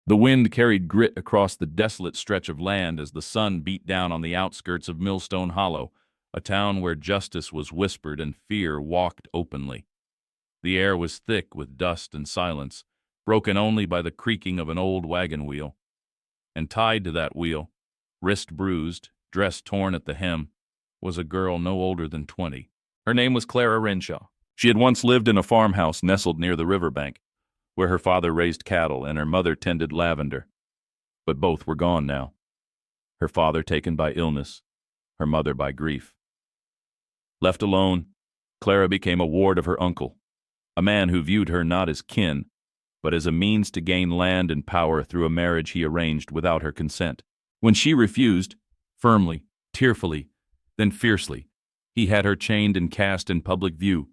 The wind carried grit across the desolate stretch of land as the sun beat down on the outskirts of Millstone Hollow, a town where justice was whispered and fear walked openly. The air was thick with dust and silence, broken only by the creaking of an old wagon wheel. And tied to that wheel, wrist bruised, dress torn at the hem, was a girl no older than 20. Her name was Clara Renshaw. She had once lived in a farmhouse nestled near the riverbank, where her father raised cattle and her mother tended lavender. But both were gone now. Her father taken by illness, her mother by grief. Left alone, Clara became a ward of her uncle, a man who viewed her not as kin, but as a means to gain land and power through a marriage he arranged without her consent. When she refused, firmly, tearfully, then fiercely, he had her chained and cast in public view,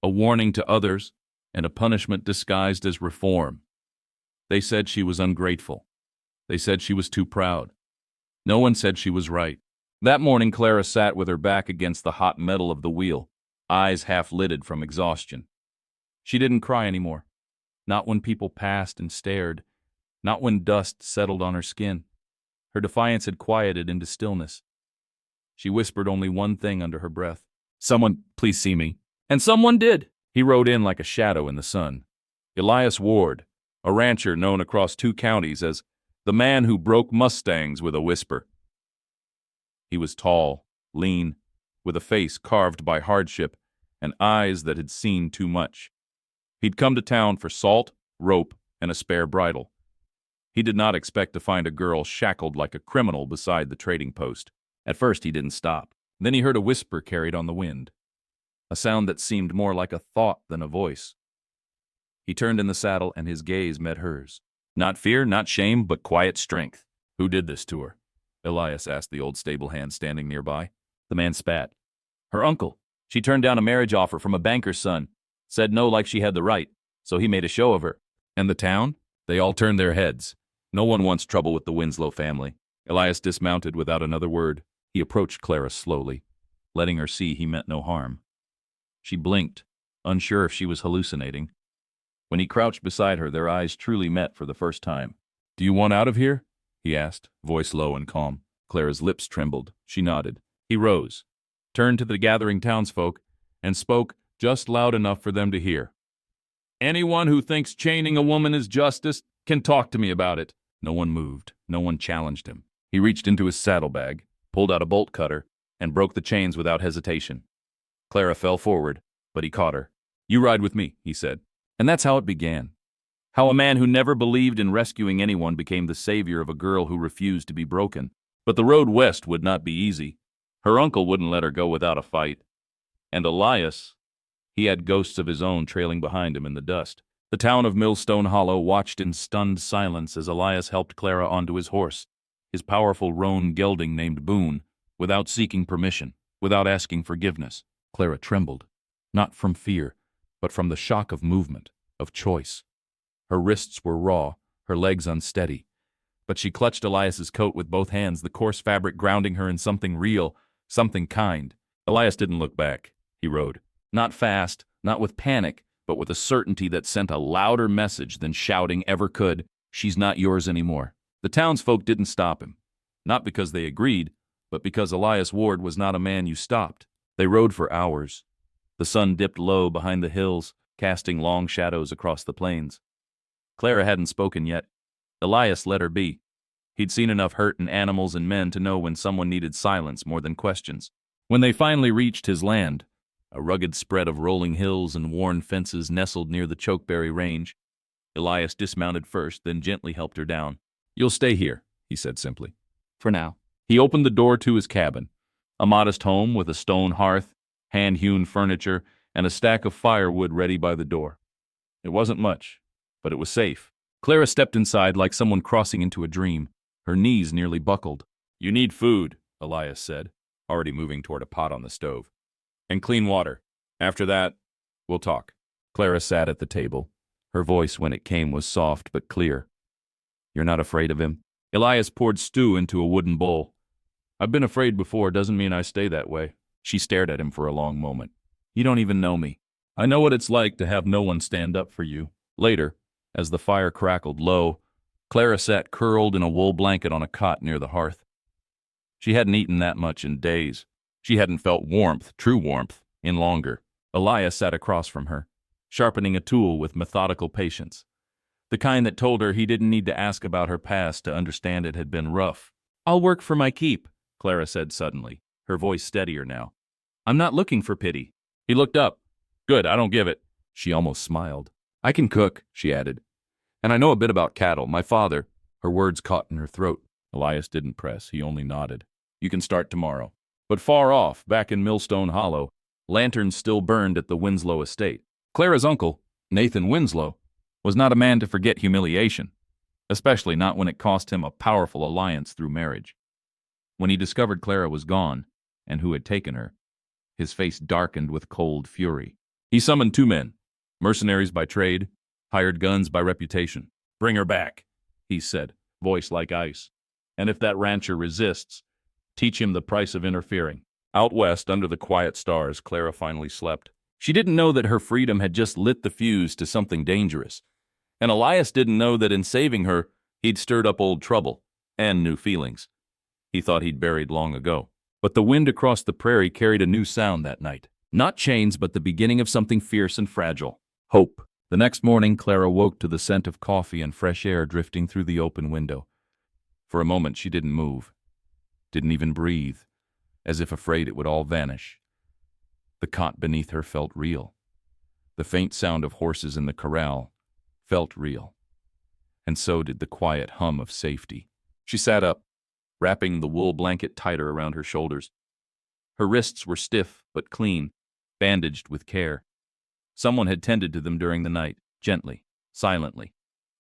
a warning to others and a punishment disguised as reform. They said she was ungrateful. They said she was too proud. No one said she was right. That morning Clara sat with her back against the hot metal of the wheel, eyes half-lidded from exhaustion. She didn't cry anymore. Not when people passed and stared, not when dust settled on her skin. Her defiance had quieted into stillness. She whispered only one thing under her breath. "Someone, please see me." And someone did. He rode in like a shadow in the sun. Elias Ward, a rancher known across 2 counties as the man who broke mustangs with a whisper. He was tall, lean, with a face carved by hardship and eyes that had seen too much. He'd come to town for salt, rope, and a spare bridle. He did not expect to find a girl shackled like a criminal beside the trading post. At first he didn't stop. Then he heard a whisper carried on the wind, a sound that seemed more like a thought than a voice. He turned in the saddle and his gaze met hers. Not fear, not shame, but quiet strength. "Who did this to her?" Elias asked the old stable hand standing nearby. The man spat. "Her uncle. She turned down a marriage offer from a banker's son. Said no like she had the right, so he made a show of her." "And the town?" They all turned their heads. No one wants trouble with the Winslow family. Elias dismounted without another word. He approached Clara slowly, letting her see he meant no harm. She blinked, unsure if she was hallucinating. When he crouched beside her, their eyes truly met for the first time. "Do you want out of here?" he asked, voice low and calm. Clara's lips trembled. She nodded. He rose, turned to the gathering townsfolk, and spoke just loud enough for them to hear. "Anyone who thinks chaining a woman is justice can talk to me about it." No one moved. No one challenged him. He reached into his saddlebag, pulled out a bolt cutter, and broke the chains without hesitation. Clara fell forward, but he caught her. "You ride with me," he said. And that's how it began. How a man who never believed in rescuing anyone became the savior of a girl who refused to be broken. But the road west would not be easy. Her uncle wouldn't let her go without a fight. And Elias, he had ghosts of his own trailing behind him in the dust. The town of Millstone Hollow watched in stunned silence as Elias helped Clara onto his horse, his powerful roan gelding named Boone, without seeking permission, without asking forgiveness. Clara trembled, not from fear, but from the shock of movement, of choice. Her wrists were raw, her legs unsteady. But she clutched Elias's coat with both hands, the coarse fabric grounding her in something real, something kind. Elias didn't look back. He rode. Not fast, not with panic, but with a certainty that sent a louder message than shouting ever could. "She's not yours anymore." The townsfolk didn't stop him. Not because they agreed, but because Elias Ward was not a man you stopped. They rode for hours. The sun dipped low behind the hills, casting long shadows across the plains. Clara hadn't spoken yet. Elias let her be. He'd seen enough hurt in animals and men to know when someone needed silence more than questions. When they finally reached his land, a rugged spread of rolling hills and worn fences nestled near the chokeberry range, Elias dismounted first, then gently helped her down. "You'll stay here," he said simply. "For now." He opened the door to his cabin, a modest home with a stone hearth, hand-hewn furniture, and a stack of firewood ready by the door. It wasn't much, but it was safe. Clara stepped inside like someone crossing into a dream. Her knees nearly buckled. "You need food," Elias said, already moving toward a pot on the stove. "And clean water. After that, we'll talk." Clara sat at the table. Her voice, when it came, was soft but clear. "You're not afraid of him?" Elias poured stew into a wooden bowl. "I've been afraid before, doesn't mean I stay that way." She stared at him for a long moment. "You don't even know me. I know what it's like to have no one stand up for you." Later, as the fire crackled low, Clara sat curled in a wool blanket on a cot near the hearth. She hadn't eaten that much in days. She hadn't felt warmth, true warmth, in longer. Elias sat across from her, sharpening a tool with methodical patience. The kind that told her he didn't need to ask about her past to understand it had been rough. "I'll work for my keep," Clara said suddenly, her voice steadier now. "I'm not looking for pity." He looked up. "Good, I don't give it." She almost smiled. "I can cook," she added. "And I know a bit about cattle. My father—" Her words caught in her throat. Elias didn't press. He only nodded. "You can start tomorrow." But far off, back in Millstone Hollow, lanterns still burned at the Winslow estate. Clara's uncle, Nathan Winslow, was not a man to forget humiliation, especially not when it cost him a powerful alliance through marriage. When he discovered Clara was gone, and who had taken her, his face darkened with cold fury. He summoned 2 men, mercenaries by trade, hired guns by reputation. "Bring her back," he said, voice like ice. "And if that rancher resists, teach him the price of interfering." Out west, under the quiet stars, Clara finally slept. She didn't know that her freedom had just lit the fuse to something dangerous. And Elias didn't know that in saving her, he'd stirred up old trouble and new feelings he thought he'd buried long ago. But the wind across the prairie carried a new sound that night. Not chains, but the beginning of something fierce and fragile. Hope. The next morning, Clara woke to the scent of coffee and fresh air drifting through the open window. For a moment, she didn't move, didn't even breathe, as if afraid it would all vanish. The cot beneath her felt real. The faint sound of horses in the corral felt real. And so did the quiet hum of safety. She sat up, wrapping the wool blanket tighter around her shoulders. Her wrists were stiff but clean, bandaged with care. Someone had tended to them during the night, gently, silently.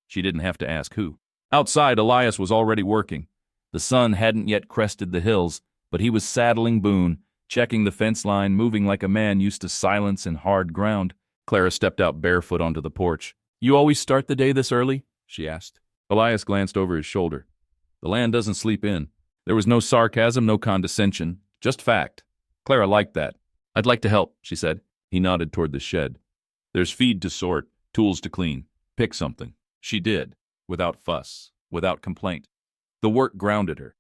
She didn't have to ask who. Outside, Elias was already working. The sun hadn't yet crested the hills, but he was saddling Boone, checking the fence line, moving like a man used to silence and hard ground. Clara stepped out barefoot onto the porch. "You always start the day this early?" she asked. Elias glanced over his shoulder. "The land doesn't sleep in." There was no sarcasm, no condescension, just fact. Clara liked that. "I'd like to help," she said. He nodded toward the shed. "There's feed to sort, tools to clean. Pick something." She did, without fuss, without complaint. The work grounded her.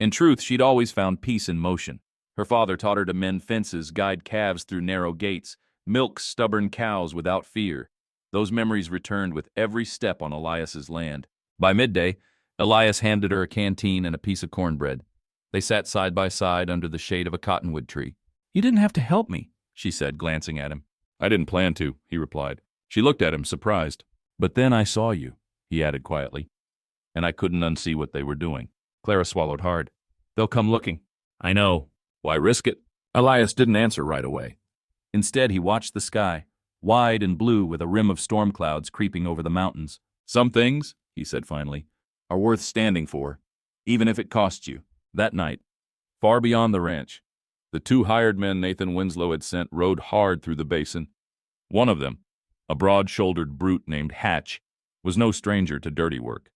In truth, she'd always found peace in motion. Her father taught her to mend fences, guide calves through narrow gates, milk stubborn cows without fear. Those memories returned with every step on Elias's land. By midday, Elias handed her a canteen and a piece of cornbread. They sat side by side under the shade of a cottonwood tree. "You didn't have to help me," she said, glancing at him. "I didn't plan to," he replied. She looked at him, surprised. "But then I saw you," he added quietly, "and I couldn't unsee what they were doing." Clara swallowed hard. "They'll come looking." "I know. Why risk it?" Elias didn't answer right away. Instead, he watched the sky, wide and blue with a rim of storm clouds creeping over the mountains. "Some things," he said finally, "are worth standing for, even if it costs you." That night, far beyond the ranch, the 2 hired men Nathan Winslow had sent rode hard through the basin. One of them, a broad-shouldered brute named Hatch, was no stranger to dirty work.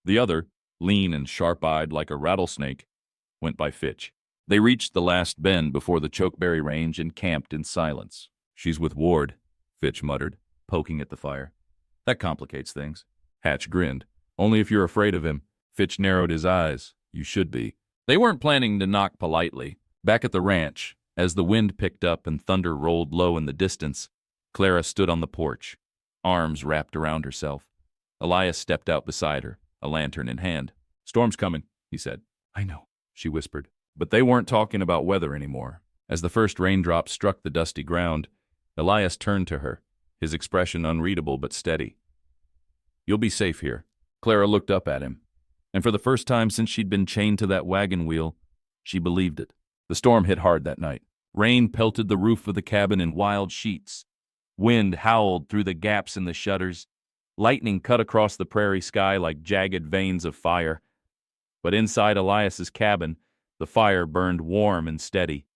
The other, lean and sharp-eyed like a rattlesnake, went by Fitch. They reached the last bend before the chokeberry range and camped in silence. "She's with Ward," Fitch muttered, poking at the fire. "That complicates things." Hatch grinned. "Only if you're afraid of him." Fitch narrowed his eyes. "You should be." They weren't planning to knock politely. Back at the ranch, as the wind picked up and thunder rolled low in the distance, Clara stood on the porch, arms wrapped around herself. Elias stepped out beside her, a lantern in hand. "Storm's coming," he said. "I know," she whispered. But they weren't talking about weather anymore. As the first raindrops struck the dusty ground, Elias turned to her, his expression unreadable but steady. "You'll be safe here." Clara looked up at him, and for the first time since she'd been chained to that wagon wheel, she believed it. The storm hit hard that night. Rain pelted the roof of the cabin in wild sheets. Wind howled through the gaps in the shutters. Lightning cut across the prairie sky like jagged veins of fire. But inside Elias's cabin, the fire burned warm and steady.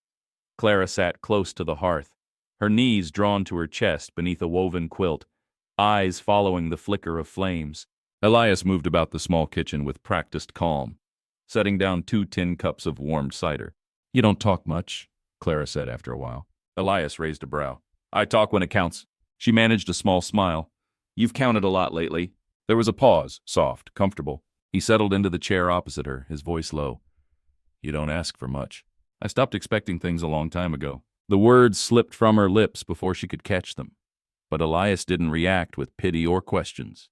Clara sat close to the hearth, her knees drawn to her chest beneath a woven quilt, eyes following the flicker of flames. Elias moved about the small kitchen with practiced calm, setting down 2 tin cups of warmed cider. "You don't talk much," Clara said after a while. Elias raised a brow. "I talk when it counts." She managed a small smile. "You've counted a lot lately." There was a pause, soft, comfortable. He settled into the chair opposite her, his voice low. You don't ask for much. I stopped expecting things a long time ago. The words slipped from her lips before she could catch them. But Elias didn't react with pity or questions.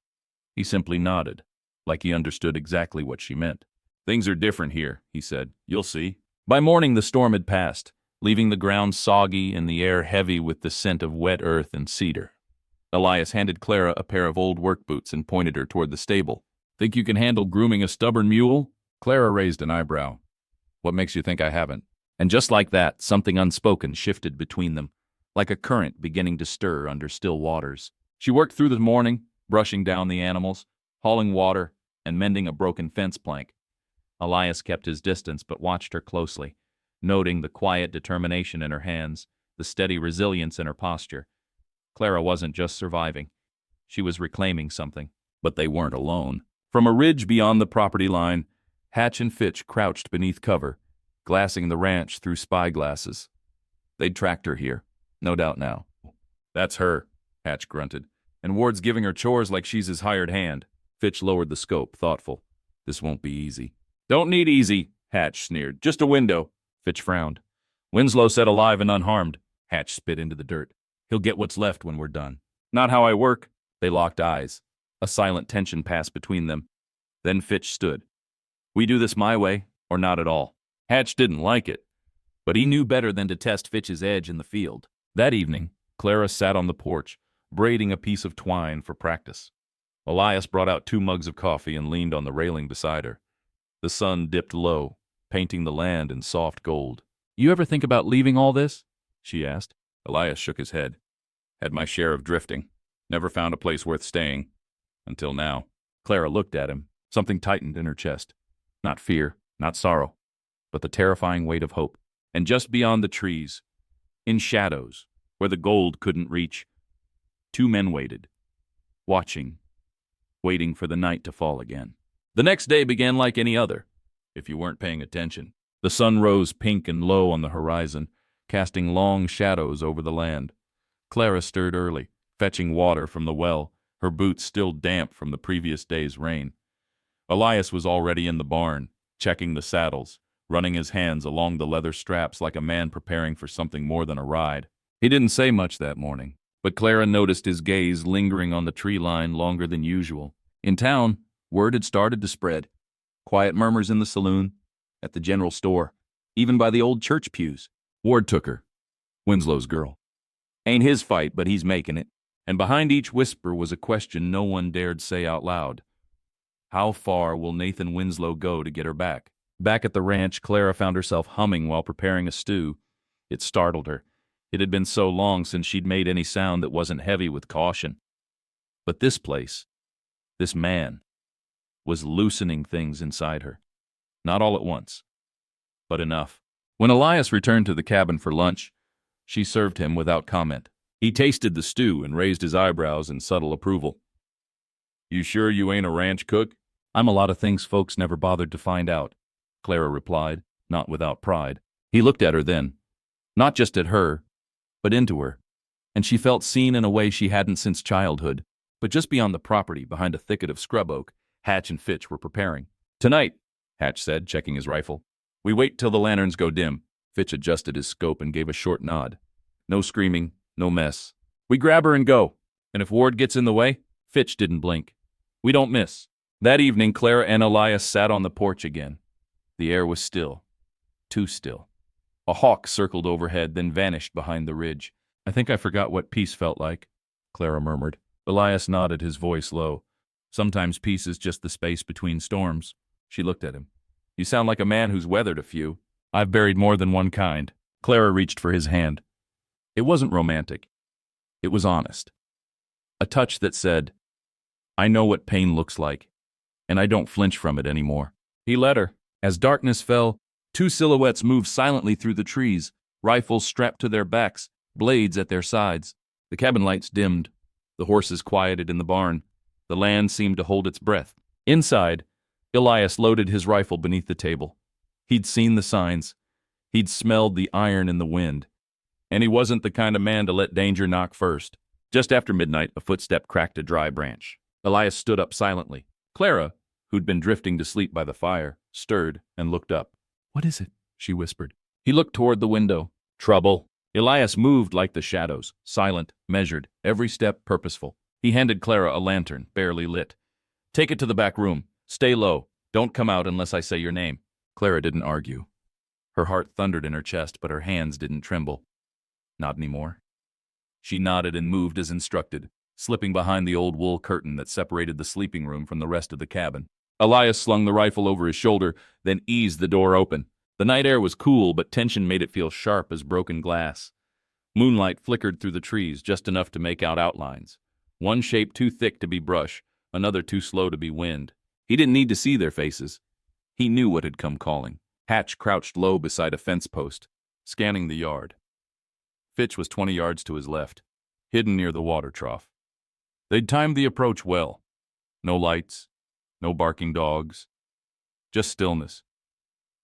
He simply nodded, like he understood exactly what she meant. Things are different here, he said. You'll see. By morning, the storm had passed, leaving the ground soggy and the air heavy with the scent of wet earth and cedar. Elias handed Clara a pair of old work boots and pointed her toward the stable. Think you can handle grooming a stubborn mule? Clara raised an eyebrow. What makes you think I haven't? And just like that, something unspoken shifted between them, like a current beginning to stir under still waters. She worked through the morning, brushing down the animals, hauling water, and mending a broken fence plank. Elias kept his distance but watched her closely, noting the quiet determination in her hands, the steady resilience in her posture. Clara wasn't just surviving. She was reclaiming something. But they weren't alone. From a ridge beyond the property line, Hatch and Fitch crouched beneath cover, glassing the ranch through spyglasses. They'd tracked her here, no doubt now. That's her, Hatch grunted. And Ward's giving her chores like she's his hired hand. Fitch lowered the scope, thoughtful. This won't be easy. Don't need easy, Hatch sneered. Just a window. Fitch frowned. Winslow said alive and unharmed. Hatch spit into the dirt. He'll get what's left when we're done. Not how I work. They locked eyes. A silent tension passed between them. Then Fitch stood. We do this my way, or not at all. Hatch didn't like it, but he knew better than to test Fitch's edge in the field. That evening, Clara sat on the porch, braiding a piece of twine for practice. Elias brought out 2 mugs of coffee and leaned on the railing beside her. The sun dipped low, painting the land in soft gold. You ever think about leaving all this? She asked. Elias shook his head. Had my share of drifting. Never found a place worth staying. Until now. Clara looked at him. Something tightened in her chest. Not fear, not sorrow, but the terrifying weight of hope. And just beyond the trees, in shadows, where the gold couldn't reach, 2 men waited, watching, waiting for the night to fall again. The next day began like any other, if you weren't paying attention. The sun rose pink and low on the horizon, casting long shadows over the land. Clara stirred early, fetching water from the well, her boots still damp from the previous day's rain. Elias was already in the barn, checking the saddles, running his hands along the leather straps like a man preparing for something more than a ride. He didn't say much that morning, but Clara noticed his gaze lingering on the tree line longer than usual. In town, word had started to spread. Quiet murmurs in the saloon, at the general store, even by the old church pews. Ward took her. Winslow's girl. Ain't his fight, but he's making it. And behind each whisper was a question no one dared say out loud. How far will Nathan Winslow go to get her back? Back at the ranch, Clara found herself humming while preparing a stew. It startled her. It had been so long since she'd made any sound that wasn't heavy with caution. But this place, this man, was loosening things inside her. Not all at once, but enough. When Elias returned to the cabin for lunch, she served him without comment. He tasted the stew and raised his eyebrows in subtle approval. You sure you ain't a ranch cook? I'm a lot of things folks never bothered to find out, Clara replied, not without pride. He looked at her then, not just at her, but into her, and she felt seen in a way she hadn't since childhood. But just beyond the property, behind a thicket of scrub oak, Hatch and Fitch were preparing. Tonight, Hatch said, checking his rifle. We wait till the lanterns go dim. Fitch adjusted his scope and gave a short nod. No screaming, no mess. We grab her and go. And if Ward gets in the way, Fitch didn't blink. We don't miss. That evening, Clara and Elias sat on the porch again. The air was still. Too still. A hawk circled overhead, then vanished behind the ridge. I think I forgot what peace felt like, Clara murmured. Elias nodded, his voice low. Sometimes peace is just the space between storms. She looked at him. You sound like a man who's weathered a few. I've buried more than one kind. Clara reached for his hand. It wasn't romantic. It was honest. A touch that said, I know what pain looks like, and I don't flinch from it anymore. He let her. As darkness fell, 2 silhouettes moved silently through the trees, rifles strapped to their backs, blades at their sides. The cabin lights dimmed. The horses quieted in the barn. The land seemed to hold its breath. Inside, Elias loaded his rifle beneath the table. He'd seen the signs. He'd smelled the iron in the wind. And he wasn't the kind of man to let danger knock first. Just after midnight, a footstep cracked a dry branch. Elias stood up silently. Clara, who'd been drifting to sleep by the fire, stirred and looked up. "What is it?" she whispered. He looked toward the window. "Trouble." Elias moved like the shadows, silent, measured, every step purposeful. He handed Clara a lantern, barely lit. "Take it to the back room. Stay low. Don't come out unless I say your name." Clara didn't argue. Her heart thundered in her chest, but her hands didn't tremble. Not anymore. She nodded and moved as instructed, slipping behind the old wool curtain that separated the sleeping room from the rest of the cabin. Elias slung the rifle over his shoulder, then eased the door open. The night air was cool, but tension made it feel sharp as broken glass. Moonlight flickered through the trees, just enough to make out outlines. One shape too thick to be brush, another too slow to be wind. He didn't need to see their faces. He knew what had come calling. Hatch crouched low beside a fence post, scanning the yard. Fitch was 20 yards to his left, hidden near the water trough. They'd timed the approach well. No lights, no barking dogs, just stillness.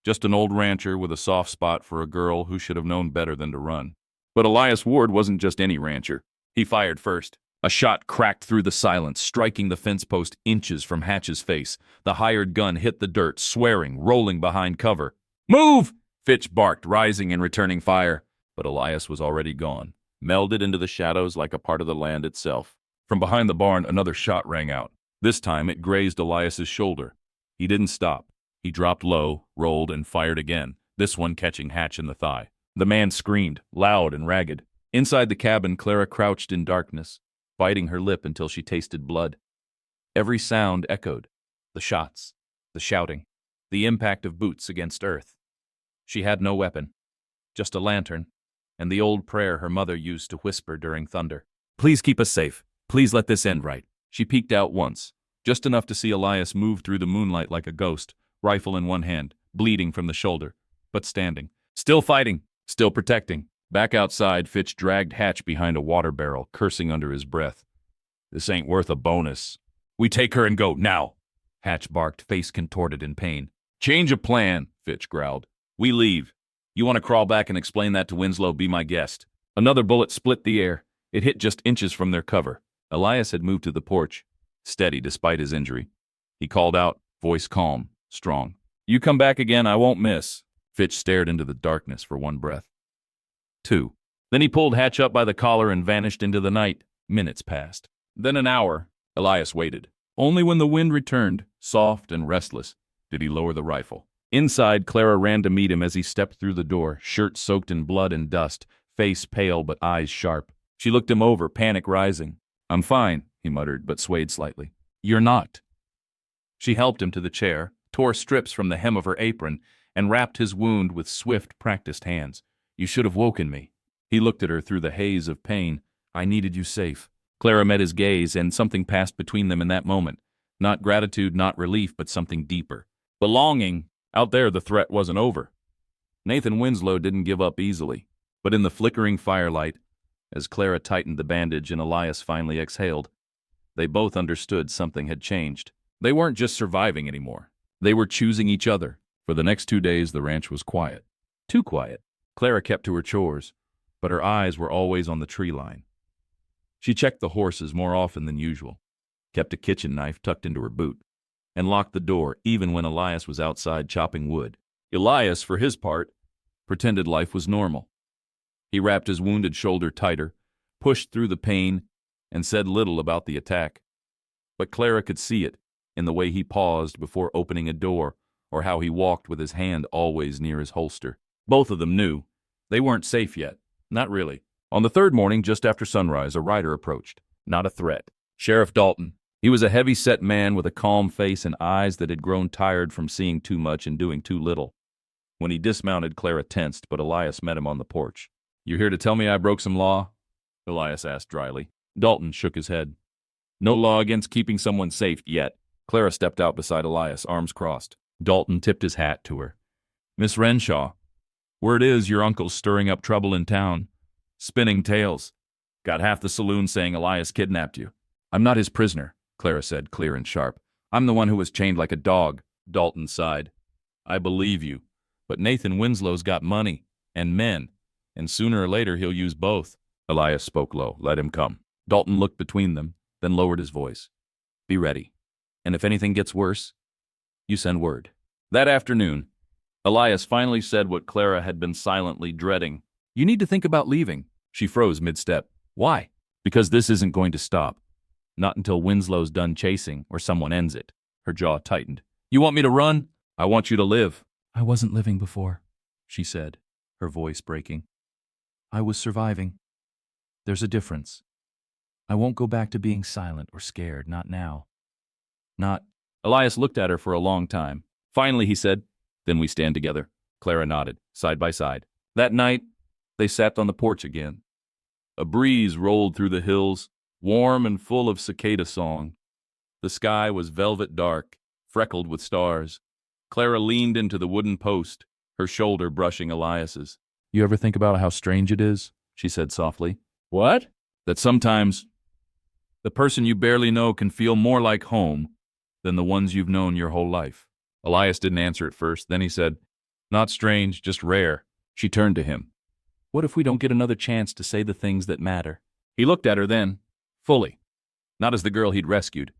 Just an old rancher with a soft spot for a girl who should have known better than to run. But Elias Ward wasn't just any rancher. He fired first. A shot cracked through the silence, striking the fence post inches from Hatch's face. The hired gun hit the dirt, swearing, rolling behind cover. "Move!" Fitch barked, rising and returning fire. But Elias was already gone, melded into the shadows like a part of the land itself. From behind the barn, another shot rang out. This time it grazed Elias's shoulder. He didn't stop. He dropped low, rolled, and fired again, this one catching Hatch in the thigh. The man screamed, loud and ragged. Inside the cabin, Clara crouched in darkness, biting her lip until she tasted blood. Every sound echoed. The shots, the shouting, the impact of boots against earth. She had no weapon, just a lantern, and the old prayer her mother used to whisper during thunder. "Please keep us safe. Please let this end right." She peeked out once, just enough to see Elias move through the moonlight like a ghost, rifle in one hand, bleeding from the shoulder, but standing. Still fighting, still protecting. Back outside, Fitch dragged Hatch behind a water barrel, cursing under his breath. "This ain't worth a bonus. We take her and go, now." Hatch barked, face contorted in pain. "Change of plan," Fitch growled. "We leave. You want to crawl back and explain that to Winslow, be my guest." Another bullet split the air. It hit just inches from their cover. Elias had moved to the porch, steady despite his injury. He called out, voice calm, strong. "You come back again, I won't miss." Fitch stared into the darkness for one breath. 2. Then he pulled Hatch up by the collar and vanished into the night. Minutes passed. Then an hour. Elias waited. Only when the wind returned, soft and restless, did he lower the rifle. Inside, Clara ran to meet him as he stepped through the door, shirt soaked in blood and dust, face pale but eyes sharp. She looked him over, panic rising. "I'm fine," he muttered, but swayed slightly. "You're not." She helped him to the chair, tore strips from the hem of her apron, and wrapped his wound with swift, practiced hands. "You should have woken me." He looked at her through the haze of pain. "I needed you safe." Clara met his gaze, and something passed between them in that moment. Not gratitude, not relief, but something deeper. Belonging. Out there, the threat wasn't over. Nathan Winslow didn't give up easily. But in the flickering firelight, as Clara tightened the bandage and Elias finally exhaled, they both understood something had changed. They weren't just surviving anymore. They were choosing each other. For the next 2 days, the ranch was quiet. Too quiet. Clara kept to her chores, but her eyes were always on the tree line. She checked the horses more often than usual, kept a kitchen knife tucked into her boot, and locked the door even when Elias was outside chopping wood. Elias, for his part, pretended life was normal. He wrapped his wounded shoulder tighter, pushed through the pain, and said little about the attack. But Clara could see it in the way he paused before opening a door, or how he walked with his hand always near his holster. Both of them knew. They weren't safe yet. Not really. On the third morning, just after sunrise, a rider approached. Not a threat. Sheriff Dalton. He was a heavy-set man with a calm face and eyes that had grown tired from seeing too much and doing too little. When he dismounted, Clara tensed, but Elias met him on the porch. "You here to tell me I broke some law?" Elias asked dryly. Dalton shook his head. "No law against keeping someone safe yet." Clara stepped out beside Elias, arms crossed. Dalton tipped his hat to her. "Miss Renshaw, word is your uncle's stirring up trouble in town. Spinning tales. Got half the saloon saying Elias kidnapped you." "I'm not his prisoner," Clara said, clear and sharp. "I'm the one who was chained like a dog." Dalton sighed. "I believe you, but Nathan Winslow's got money and men, and sooner or later he'll use both." Elias spoke low. "Let him come." Dalton looked between them, then lowered his voice. Be ready. And if anything gets worse, you send word. That afternoon, Elias finally said what Clara had been silently dreading. You need to think about leaving. She froze mid-step. Why? Because this isn't going to stop. Not until Winslow's done chasing or someone ends it. Her jaw tightened. You want me to run? I want you to live. I wasn't living before, she said, her voice breaking. I was surviving. There's a difference. I won't go back to being silent or scared, not now. Not. Elias looked at her for a long time. Finally, he said, then we stand together. Clara nodded, side by side. That night, they sat on the porch again. A breeze rolled through the hills, warm and full of cicada song. The sky was velvet dark, freckled with stars. Clara leaned into the wooden post, her shoulder brushing Elias's. You ever think about how strange it is? She said softly. What? That sometimes the person you barely know can feel more like home than the ones you've known your whole life. Elias didn't answer at first. Then he said, not strange, just rare. She turned to him. What if we don't get another chance to say the things that matter? He looked at her then, fully. Not as the girl he'd rescued,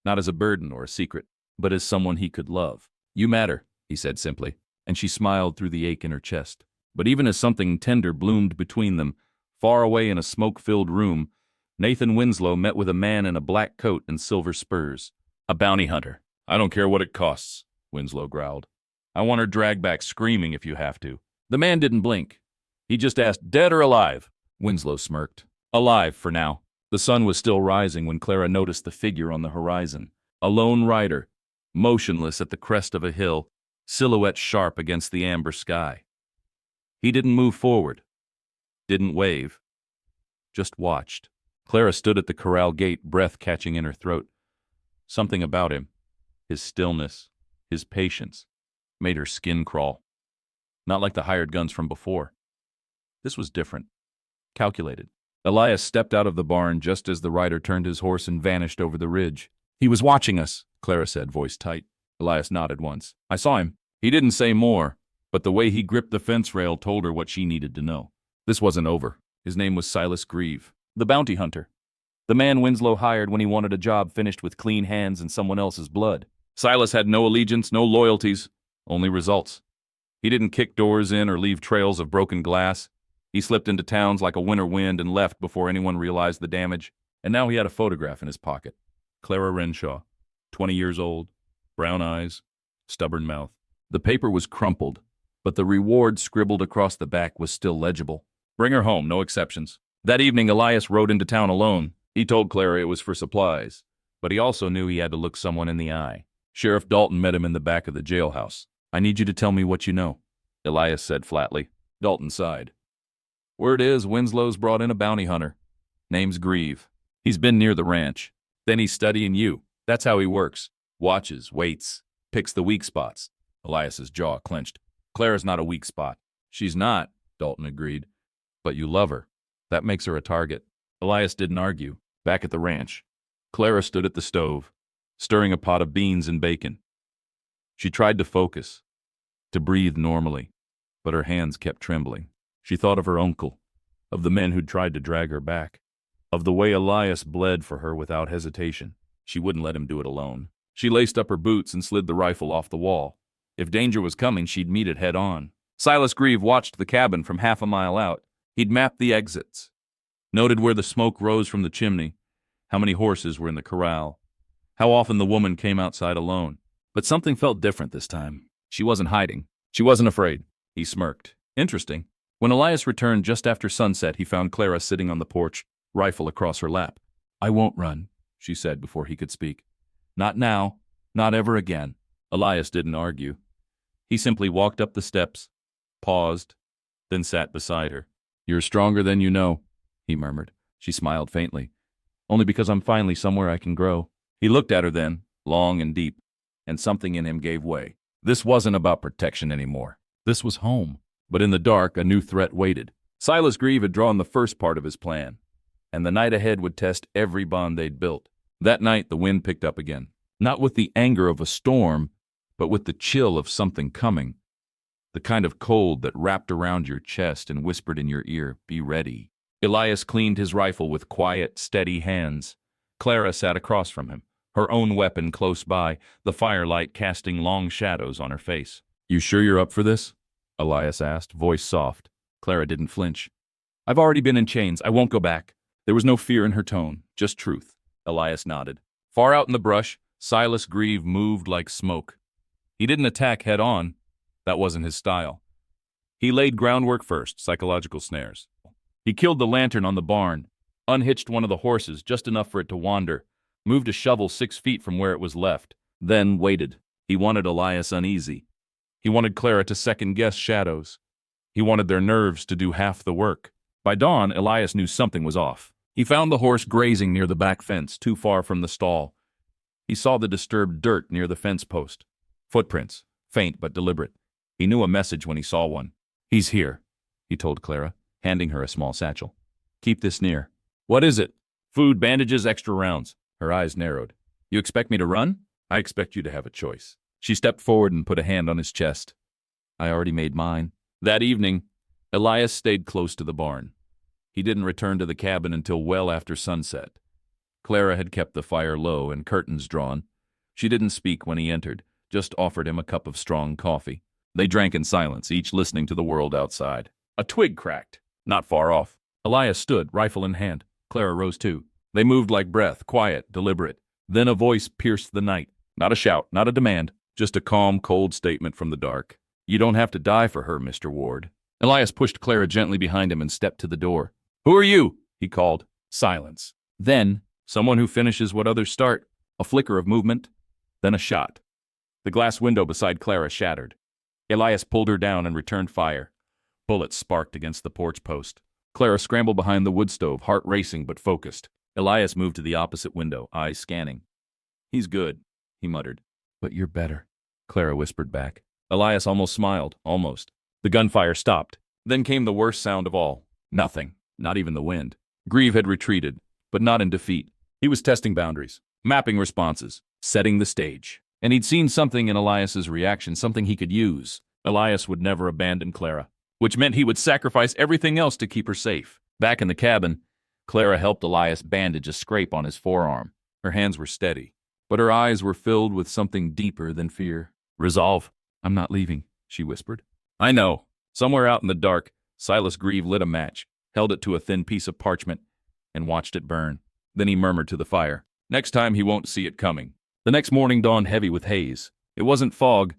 not as a burden or a secret, but as someone he could love. You matter, he said simply, and she smiled through the ache in her chest. But even as something tender bloomed between them, far away in a smoke-filled room, Nathan Winslow met with a man in a black coat and silver spurs. A bounty hunter. I don't care what it costs, Winslow growled. I want her dragged back screaming if you have to. The man didn't blink. He just asked, dead or alive? Winslow smirked. Alive for now. The sun was still rising when Clara noticed the figure on the horizon. A lone rider, motionless at the crest of a hill, silhouette sharp against the amber sky. He didn't move forward, didn't wave, just watched. Clara stood at the corral gate, breath catching in her throat. Something about him, his stillness, his patience, made her skin crawl. Not like the hired guns from before. This was different, calculated. Elias stepped out of the barn just as the rider turned his horse and vanished over the ridge. He was watching us, Clara said, voice tight. Elias nodded once. I saw him. He didn't say more, but the way he gripped the fence rail told her what she needed to know. This wasn't over. His name was Silas Grieve, the bounty hunter. The man Winslow hired when he wanted a job finished with clean hands and someone else's blood. Silas had no allegiance, no loyalties, only results. He didn't kick doors in or leave trails of broken glass. He slipped into towns like a winter wind and left before anyone realized the damage. And now he had a photograph in his pocket. Clara Renshaw, 20 years old, brown eyes, stubborn mouth. The paper was crumpled, but the reward scribbled across the back was still legible. Bring her home, no exceptions. That evening, Elias rode into town alone. He told Clara it was for supplies, but he also knew he had to look someone in the eye. Sheriff Dalton met him in the back of the jailhouse. I need you to tell me what you know, Elias said flatly. Dalton sighed. Word is Winslow's brought in a bounty hunter. Name's Grieve. He's been near the ranch. Then he's studying you. That's how he works. Watches, waits, picks the weak spots. Elias's jaw clenched. Clara's not a weak spot. She's not, Dalton agreed. But you love her. That makes her a target. Elias didn't argue. Back at the ranch, Clara stood at the stove, stirring a pot of beans and bacon. She tried to focus, to breathe normally, but her hands kept trembling. She thought of her uncle, of the men who'd tried to drag her back, of the way Elias bled for her without hesitation. She wouldn't let him do it alone. She laced up her boots and slid the rifle off the wall. If danger was coming, she'd meet it head on. Silas Grieve watched the cabin from half a mile out. He'd mapped the exits, noted where the smoke rose from the chimney, how many horses were in the corral, how often the woman came outside alone. But something felt different this time. She wasn't hiding. She wasn't afraid. He smirked. Interesting. When Elias returned just after sunset, he found Clara sitting on the porch, rifle across her lap. I won't run, she said before he could speak. Not now, not ever again. Elias didn't argue. He simply walked up the steps, paused, then sat beside her. You're stronger than you know, he murmured. She smiled faintly. Only because I'm finally somewhere I can grow. He looked at her then, long and deep, and something in him gave way. This wasn't about protection anymore. This was home. But in the dark, a new threat waited. Silas Grieve had drawn the first part of his plan, and the night ahead would test every bond they'd built. That night, the wind picked up again. Not with the anger of a storm, but with the chill of something coming. The kind of cold that wrapped around your chest and whispered in your ear, be ready. Elias cleaned his rifle with quiet, steady hands. Clara sat across from him, her own weapon close by, the firelight casting long shadows on her face. "You sure you're up for this?" Elias asked, voice soft. Clara didn't flinch. "I've already been in chains. I won't go back." There was no fear in her tone, just truth. Elias nodded. Far out in the brush, Silas Grieve moved like smoke. He didn't attack head-on. That wasn't his style. He laid groundwork first, psychological snares. He killed the lantern on the barn, unhitched one of the horses just enough for it to wander, moved a shovel 6 feet from where it was left, then waited. He wanted Elias uneasy. He wanted Clara to second-guess shadows. He wanted their nerves to do half the work. By dawn, Elias knew something was off. He found the horse grazing near the back fence, too far from the stall. He saw the disturbed dirt near the fence post. Footprints, faint but deliberate. He knew a message when he saw one. "He's here," he told Clara, handing her a small satchel. "Keep this near." "What is it?" "Food, bandages, extra rounds." Her eyes narrowed. "You expect me to run?" "I expect you to have a choice." She stepped forward and put a hand on his chest. "I already made mine." That evening, Elias stayed close to the barn. He didn't return to the cabin until well after sunset. Clara had kept the fire low and curtains drawn. She didn't speak when he entered, just offered him a cup of strong coffee. They drank in silence, each listening to the world outside. A twig cracked, not far off. Elias stood, rifle in hand. Clara rose too. They moved like breath, quiet, deliberate. Then a voice pierced the night. Not a shout, not a demand, just a calm, cold statement from the dark. "You don't have to die for her, Mr. Ward." Elias pushed Clara gently behind him and stepped to the door. "Who are you?" he called. Silence. Then, someone who finishes what others start. A flicker of movement, then a shot. The glass window beside Clara shattered. Elias pulled her down and returned fire. Bullets sparked against the porch post. Clara scrambled behind the wood stove, heart racing but focused. Elias moved to the opposite window, eyes scanning. "He's good," he muttered. "But you're better," Clara whispered back. Elias almost smiled, almost. The gunfire stopped. Then came the worst sound of all. Nothing, not even the wind. Grieve had retreated, but not in defeat. He was testing boundaries, mapping responses, setting the stage. And he'd seen something in Elias's reaction, something he could use. Elias would never abandon Clara, which meant he would sacrifice everything else to keep her safe. Back in the cabin, Clara helped Elias bandage a scrape on his forearm. Her hands were steady, but her eyes were filled with something deeper than fear. "Resolve." "I'm not leaving," she whispered. "I know." Somewhere out in the dark, Silas Grieve lit a match, held it to a thin piece of parchment, and watched it burn. Then he murmured to the fire, "Next time he won't see it coming." The next morning dawned heavy with haze. It wasn't fog.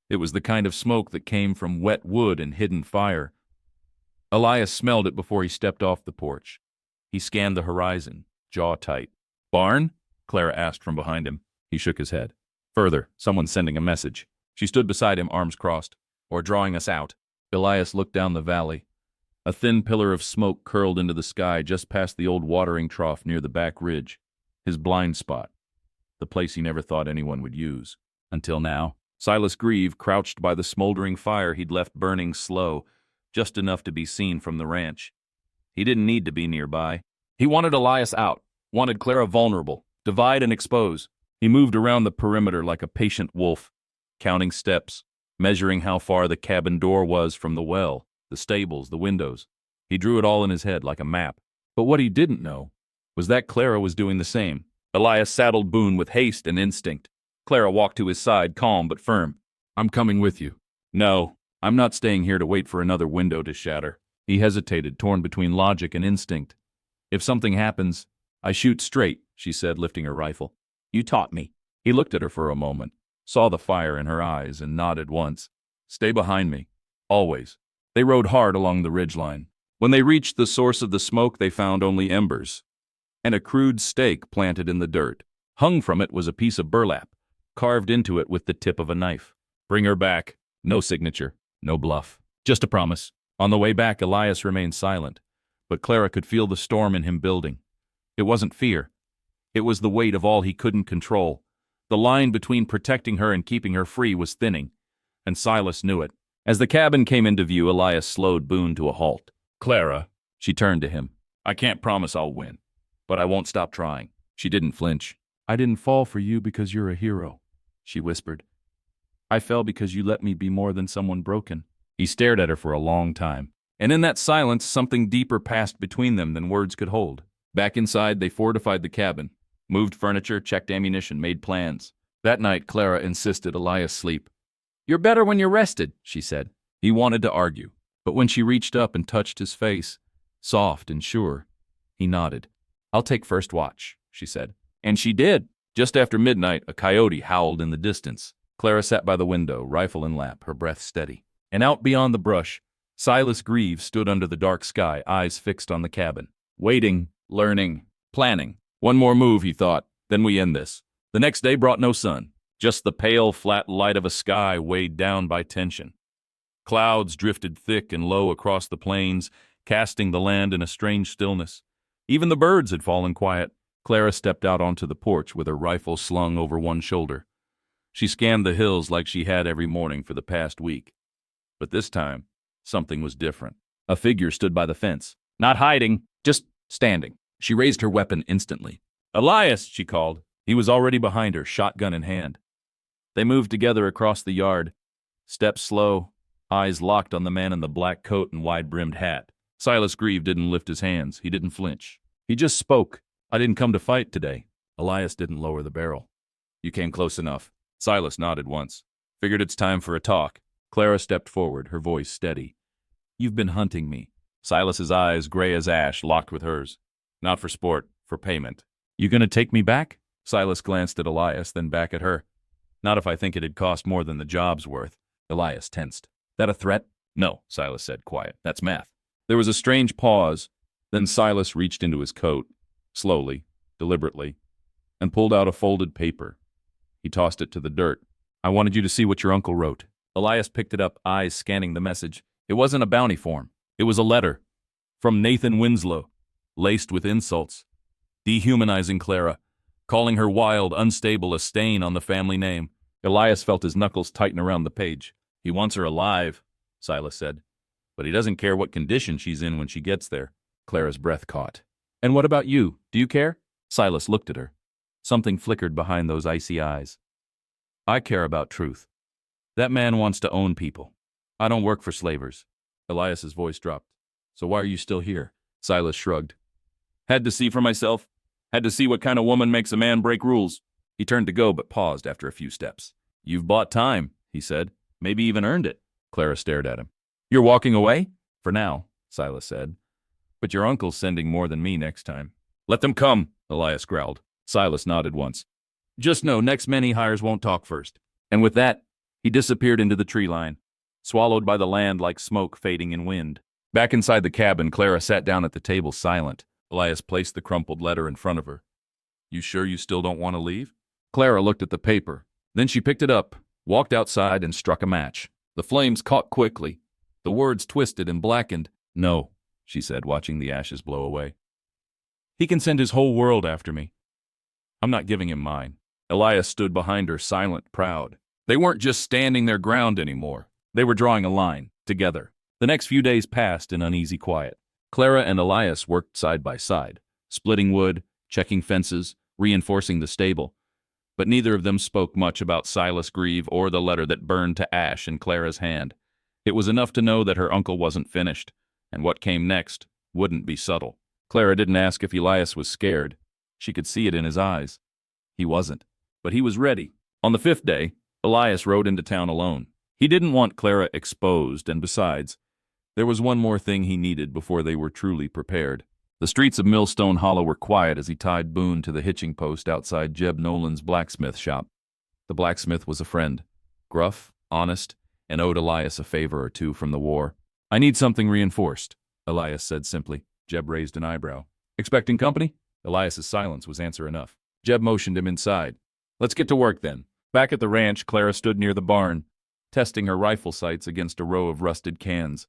It was the kind of smoke that came from wet wood and hidden fire. Elias smelled it before he stepped off the porch. He scanned the horizon, jaw tight. "Barn?" Clara asked from behind him. He shook his head. "Further, someone sending a message." She stood beside him, arms crossed. "Or drawing us out." Elias looked down the valley. A thin pillar of smoke curled into the sky just past the old watering trough near the back ridge. His blind spot. The place he never thought anyone would use. Until now. Silas Grieve crouched by the smoldering fire he'd left burning slow, just enough to be seen from the ranch. He didn't need to be nearby. He wanted Elias out, wanted Clara vulnerable, divide and expose. He moved around the perimeter like a patient wolf, counting steps, measuring how far the cabin door was from the well, the stables, the windows. He drew it all in his head like a map. But what he didn't know was that Clara was doing the same. Elias saddled Boone with haste and instinct. Clara walked to his side, calm but firm. "I'm coming with you." "No, I'm not staying here to wait for another window to shatter." He hesitated, torn between logic and instinct. "If something happens, I shoot straight," she said, lifting her rifle. "You taught me." He looked at her for a moment, saw the fire in her eyes, and nodded once. "Stay behind me. Always." They rode hard along the ridgeline. When they reached the source of the smoke, they found only embers and a crude stake planted in the dirt. Hung from it was a piece of burlap, carved into it with the tip of a knife. "Bring her back." No signature, no bluff, just a promise. On the way back, Elias remained silent, but Clara could feel the storm in him building. It wasn't fear. It was the weight of all he couldn't control. The line between protecting her and keeping her free was thinning, and Silas knew it. As the cabin came into view, Elias slowed Boone to a halt. "Clara," she turned to him, "I can't promise I'll win, but I won't stop trying." She didn't flinch. "I didn't fall for you because you're a hero," she whispered. "I fell because you let me be more than someone broken." He stared at her for a long time, and in that silence something deeper passed between them than words could hold. Back inside, they fortified the cabin. Moved furniture, checked ammunition, made plans. That night, Clara insisted Elias sleep. "You're better when you're rested," she said. He wanted to argue, but when she reached up and touched his face, soft and sure, he nodded. "I'll take first watch," she said. And she did. Just after midnight, a coyote howled in the distance. Clara sat by the window, rifle in lap, her breath steady. And out beyond the brush, Silas Greaves stood under the dark sky, eyes fixed on the cabin. Waiting, learning, planning. One more move, he thought, then we end this. The next day brought no sun, just the pale, flat light of a sky weighed down by tension. Clouds drifted thick and low across the plains, casting the land in a strange stillness. Even the birds had fallen quiet. Clara stepped out onto the porch with her rifle slung over one shoulder. She scanned the hills like she had every morning for the past week. But this time, something was different. A figure stood by the fence, not hiding, just standing. She raised her weapon instantly. "Elias," she called. He was already behind her, shotgun in hand. They moved together across the yard, steps slow, eyes locked on the man in the black coat and wide-brimmed hat. Silas Greaves didn't lift his hands. He didn't flinch. He just spoke. "I didn't come to fight today." Elias didn't lower the barrel. "You came close enough." Silas nodded once. "Figured it's time for a talk." Clara stepped forward, her voice steady. "You've been hunting me." Silas's eyes, gray as ash, locked with hers. "Not for sport, for payment." "You gonna take me back?" Silas glanced at Elias, then back at her. "Not if I think it'd cost more than the job's worth." Elias tensed. "That a threat?" "No," Silas said, quiet. "That's math." There was a strange pause. Then Silas reached into his coat, slowly, deliberately, and pulled out a folded paper. He tossed it to the dirt. "I wanted you to see what your uncle wrote." Elias picked it up, eyes scanning the message. It wasn't a bounty form. It was a letter. From Nathan Winslow, laced with insults. Dehumanizing Clara, calling her wild, unstable, a stain on the family name. Elias felt his knuckles tighten around the page. "He wants her alive," Silas said. "But he doesn't care what condition she's in when she gets there." Clara's breath caught. "And what about you? Do you care?" Silas looked at her. Something flickered behind those icy eyes. "I care about truth. That man wants to own people. I don't work for slavers." Elias's voice dropped. "So why are you still here?" Silas shrugged. "Had to see for myself. Had to see what kind of woman makes a man break rules." He turned to go, but paused after a few steps. "You've bought time," he said. "Maybe even earned it." Clara stared at him. "You're walking away?" "For now," Silas said. "But your uncle's sending more than me next time." "Let them come," Elias growled. Silas nodded once. "Just know next men he hires won't talk first." And with that, he disappeared into the tree line, swallowed by the land like smoke fading in wind. Back inside the cabin, Clara sat down at the table silent. Elias placed the crumpled letter in front of her. "You sure you still don't want to leave?" Clara looked at the paper. Then she picked it up, walked outside, and struck a match. The flames caught quickly. The words twisted and blackened. "No," she said, watching the ashes blow away. "He can send his whole world after me. I'm not giving him mine." Elias stood behind her, silent, proud. They weren't just standing their ground anymore. They were drawing a line, together. The next few days passed in uneasy quiet. Clara and Elias worked side by side, splitting wood, checking fences, reinforcing the stable. But neither of them spoke much about Silas Greaves or the letter that burned to ash in Clara's hand. It was enough to know that her uncle wasn't finished, and what came next wouldn't be subtle. Clara didn't ask if Elias was scared. She could see it in his eyes. He wasn't. But he was ready. On the 5th day, Elias rode into town alone. He didn't want Clara exposed, and besides, there was one more thing he needed before they were truly prepared. The streets of Millstone Hollow were quiet as he tied Boone to the hitching post outside Jeb Nolan's blacksmith shop. The blacksmith was a friend, gruff, honest, and owed Elias a favor or two from the war. "I need something reinforced," Elias said simply. Jeb raised an eyebrow. "Expecting company?" Elias's silence was answer enough. Jeb motioned him inside. "Let's get to work then." Back at the ranch, Clara stood near the barn, testing her rifle sights against a row of rusted cans.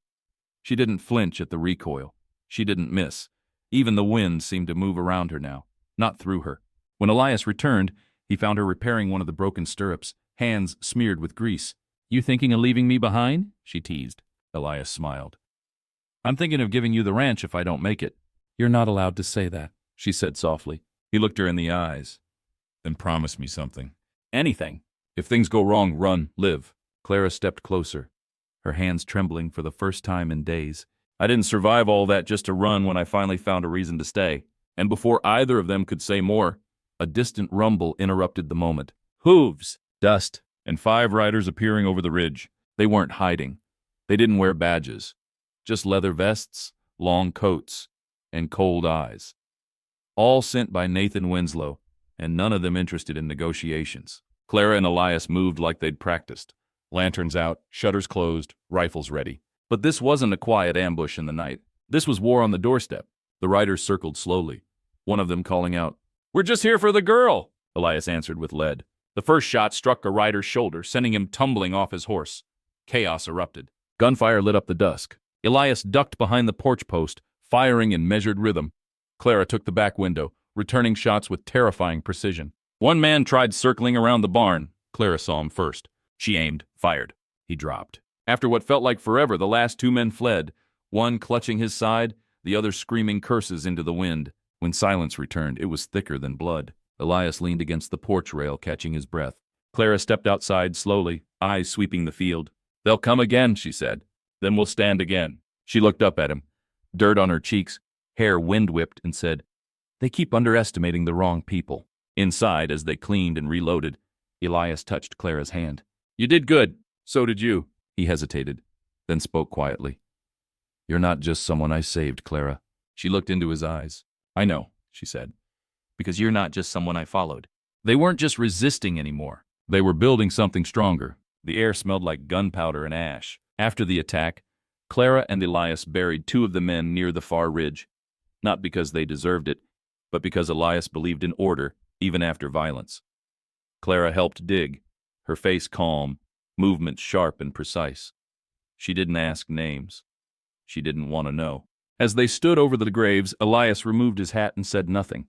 She didn't flinch at the recoil. She didn't miss. Even the wind seemed to move around her now, not through her. When Elias returned, he found her repairing one of the broken stirrups, hands smeared with grease. "You thinking of leaving me behind?" she teased. Elias smiled. "I'm thinking of giving you the ranch if I don't make it." "You're not allowed to say that," she said softly. He looked her in the eyes. "Then promise me something." "Anything. If things go wrong, run, live." Clara stepped closer, her hands trembling for the first time in days. "I didn't survive all that just to run when I finally found a reason to stay." And before either of them could say more, A distant rumble interrupted the moment. Hooves! Dust! And 5 riders appearing over the ridge. They weren't hiding. They didn't wear badges. Just leather vests, long coats, and cold eyes. All sent by Nathan Winslow, and none of them interested in negotiations. Clara and Elias moved like they'd practiced. Lanterns out, shutters closed, rifles ready. But this wasn't a quiet ambush in the night. This was war on the doorstep. The riders circled slowly, one of them calling out, "We're just here for the girl!" Elias answered with lead. The first shot struck a rider's shoulder, sending him tumbling off his horse. Chaos erupted. Gunfire lit up the dusk. Elias ducked behind the porch post, firing in measured rhythm. Clara took the back window, returning shots with terrifying precision. One man tried circling around the barn. Clara saw him first. She aimed, fired. He dropped. After what felt like forever, the last 2 men fled, one clutching his side, the other screaming curses into the wind. When silence returned, it was thicker than blood. Elias leaned against the porch rail, catching his breath. Clara stepped outside slowly, eyes sweeping the field. "They'll come again," she said. "Then we'll stand again." She looked up at him, dirt on her cheeks, hair wind-whipped, and said, "They keep underestimating the wrong people." Inside, as they cleaned and reloaded, Elias touched Clara's hand. "You did good. So did you." He hesitated, then spoke quietly. "You're not just someone I saved, Clara." She looked into his eyes. "I know," she said, "because you're not just someone I followed." They weren't just resisting anymore. They were building something stronger. The air smelled like gunpowder and ash. After the attack, Clara and Elias buried 2 of the men near the far ridge, not because they deserved it, but because Elias believed in order, even after violence. Clara helped dig, her face calm, movements sharp and precise. She didn't ask names. She didn't want to know. As they stood over the graves, Elias removed his hat and said nothing.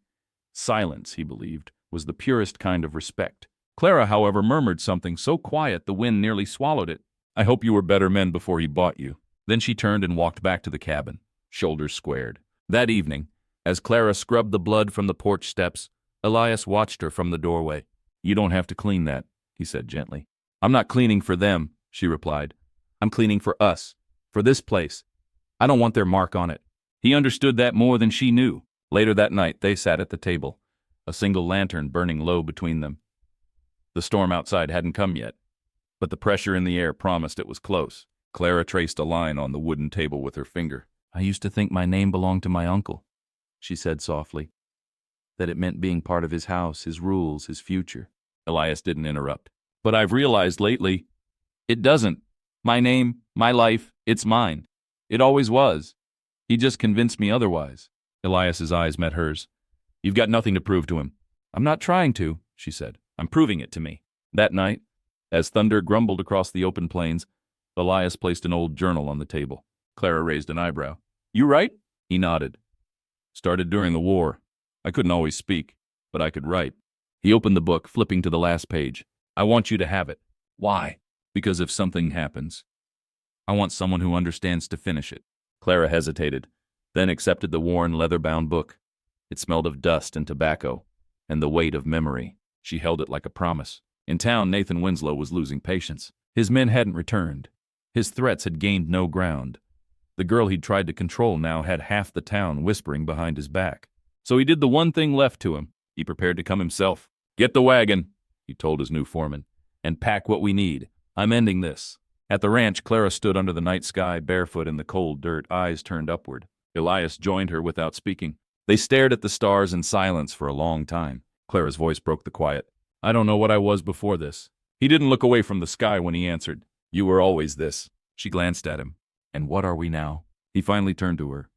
Silence, he believed, was the purest kind of respect. Clara, however, murmured something so quiet the wind nearly swallowed it. "I hope you were better men before he bought you." Then she turned and walked back to the cabin, shoulders squared. That evening, as Clara scrubbed the blood from the porch steps, Elias watched her from the doorway. "You don't have to clean that," he said gently. "I'm not cleaning for them," she replied. "I'm cleaning for us, for this place. I don't want their mark on it." He understood that more than she knew. Later that night, they sat at the table, a single lantern burning low between them. The storm outside hadn't come yet, but the pressure in the air promised it was close. Clara traced a line on the wooden table with her finger. "I used to think my name belonged to my uncle," she said softly. "That it meant being part of his house, his rules, his future." Elias didn't interrupt. "But I've realized lately, it doesn't. My name, my life, it's mine. It always was. He just convinced me otherwise." Elias's eyes met hers. "You've got nothing to prove to him." "I'm not trying to," she said. "I'm proving it to me." That night, as thunder grumbled across the open plains, Elias placed an old journal on the table. Clara raised an eyebrow. "You write?" He nodded. "Started during the war. I couldn't always speak, but I could write." He opened the book, flipping to the last page. "I want you to have it." "Why?" "Because if something happens, I want someone who understands to finish it." Clara hesitated, then accepted the worn, leather-bound book. It smelled of dust and tobacco, and the weight of memory. She held it like a promise. In town, Nathan Winslow was losing patience. His men hadn't returned. His threats had gained no ground. The girl he'd tried to control now had half the town whispering behind his back. So he did the one thing left to him. He prepared to come himself. "Get the wagon," he told his new foreman, "and pack what we need. I'm ending this." At the ranch, Clara stood under the night sky, barefoot in the cold dirt, eyes turned upward. Elias joined her without speaking. They stared at the stars in silence for a long time. Clara's voice broke the quiet. "I don't know what I was before this." He didn't look away from the sky when he answered. "You were always this." She glanced at him. "And what are we now?" He finally turned to her,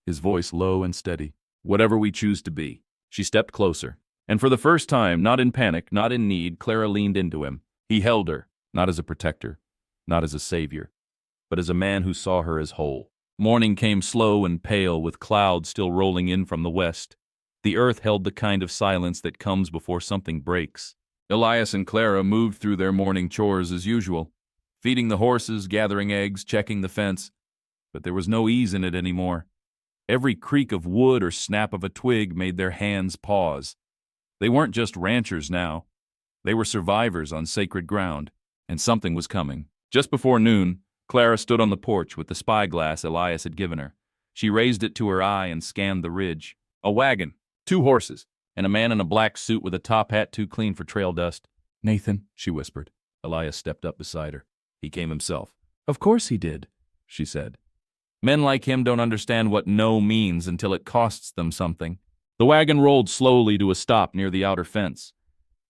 his voice low and steady. "Whatever we choose to be." She stepped closer. And for the first time, not in panic, not in need, Clara leaned into him. He held her, not as a protector, not as a savior, but as a man who saw her as whole. Morning came slow and pale, with clouds still rolling in from the west. The earth held the kind of silence that comes before something breaks. Elias and Clara moved through their morning chores as usual, feeding the horses, gathering eggs, checking the fence. But there was no ease in it anymore. Every creak of wood or snap of a twig made their hands pause. They weren't just ranchers now. They were survivors on sacred ground, and something was coming. Just before noon, Clara stood on the porch with the spyglass Elias had given her. She raised it to her eye and scanned the ridge. A wagon, 2 horses, and a man in a black suit with a top hat too clean for trail dust. "Nathan," she whispered. Elias stepped up beside her. "He came himself." "Of course he did," she said. Men like him don't understand what no means until it costs them something. The wagon rolled slowly to a stop near the outer fence.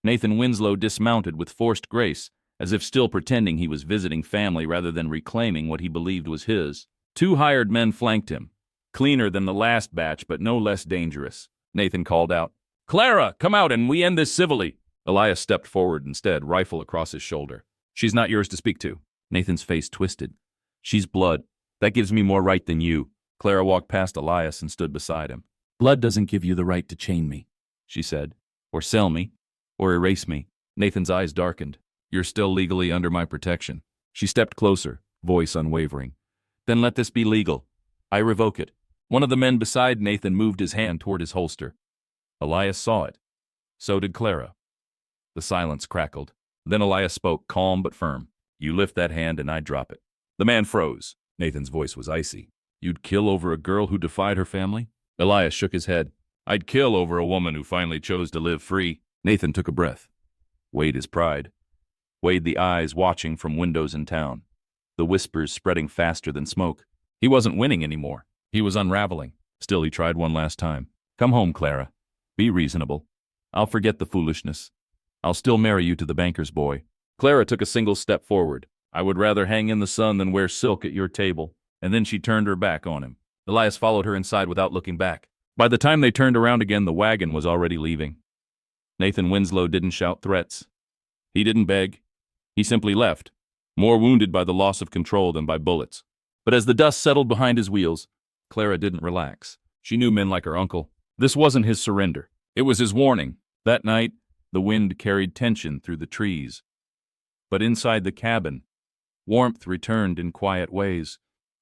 Nathan Winslow dismounted with forced grace, as if still pretending he was visiting family rather than reclaiming what he believed was his. 2 hired men flanked him, cleaner than the last batch but no less dangerous. Nathan called out, "Clara, come out and we end this civilly." Elias stepped forward instead, rifle across his shoulder. "She's not yours to speak to." Nathan's face twisted. "She's blood. That gives me more right than you." Clara walked past Elias and stood beside him. "Blood doesn't give you the right to chain me," she said, "or sell me, or erase me." Nathan's eyes darkened. "You're still legally under my protection." She stepped closer, voice unwavering. "Then let this be legal. I revoke it." One of the men beside Nathan moved his hand toward his holster. Elias saw it. So did Clara. The silence crackled. Then Elias spoke, calm but firm. "You lift that hand and I drop it." The man froze. Nathan's voice was icy. "You'd kill over a girl who defied her family?" Elias shook his head. "I'd kill over a woman who finally chose to live free." Nathan took a breath. Weighed his pride. Weighed the eyes watching from windows in town. The whispers spreading faster than smoke. He wasn't winning anymore. He was unraveling. Still, he tried one last time. "Come home, Clara. Be reasonable. I'll forget the foolishness. I'll still marry you to the banker's boy." Clara took a single step forward. "I would rather hang in the sun than wear silk at your table." And then she turned her back on him. Elias followed her inside without looking back. By the time they turned around again, the wagon was already leaving. Nathan Winslow didn't shout threats. He didn't beg. He simply left, more wounded by the loss of control than by bullets. But as the dust settled behind his wheels, Clara didn't relax. She knew men like her uncle. This wasn't his surrender. It was his warning. That night, the wind carried tension through the trees. But inside the cabin, warmth returned in quiet ways.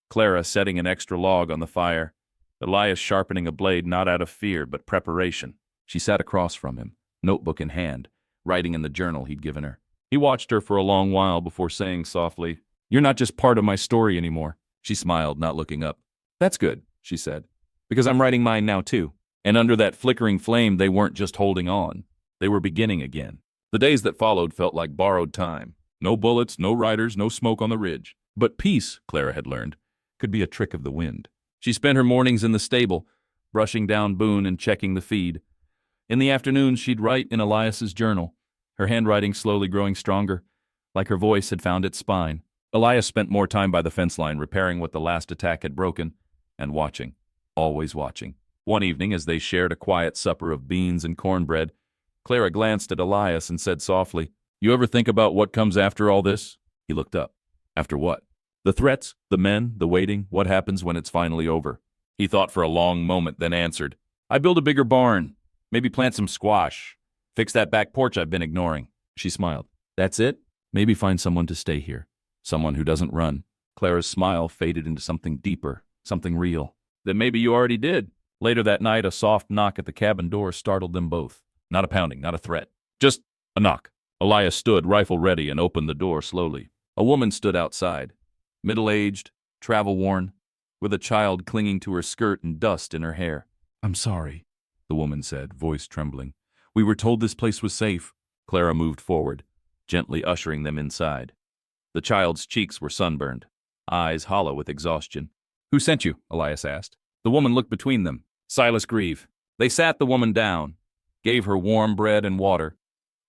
Clara setting an extra log on the fire, Elias sharpening a blade not out of fear but preparation. She sat across from him, notebook in hand, writing in the journal he'd given her. He watched her for a long while before saying softly, "You're not just part of my story anymore." She smiled, not looking up. "That's good," she said, "because I'm writing mine now too." And under that flickering flame, they weren't just holding on. They were beginning again. The days that followed felt like borrowed time. No bullets, no riders, no smoke on the ridge. But peace, Clara had learned, could be a trick of the wind. She spent her mornings in the stable, brushing down Boone and checking the feed. In the afternoons, she'd write in Elias's journal, her handwriting slowly growing stronger, like her voice had found its spine. Elias spent more time by the fence line repairing what the last attack had broken, and watching, always watching. One evening, as they shared a quiet supper of beans and cornbread, Clara glanced at Elias and said softly, "You ever think about what comes after all this?" He looked up. "After what?" "The threats, the men, the waiting, what happens when it's finally over?" He thought for a long moment, then answered, "I build a bigger barn, maybe plant some squash, fix that back porch I've been ignoring." She smiled. "That's it? Maybe find someone to stay here. Someone who doesn't run." Clara's smile faded into something deeper, something real. "Then maybe you already did." Later that night, a soft knock at the cabin door startled them both. Not a pounding, not a threat. Just a knock. Elias stood, rifle ready, and opened the door slowly. A woman stood outside, middle-aged, travel-worn, with a child clinging to her skirt and dust in her hair. "I'm sorry," the woman said, voice trembling. "We were told this place was safe." Clara moved forward, gently ushering them inside. The child's cheeks were sunburned, eyes hollow with exhaustion. "Who sent you?" Elias asked. The woman looked between them. Silas Grieve. They sat the woman down, gave her warm bread and water.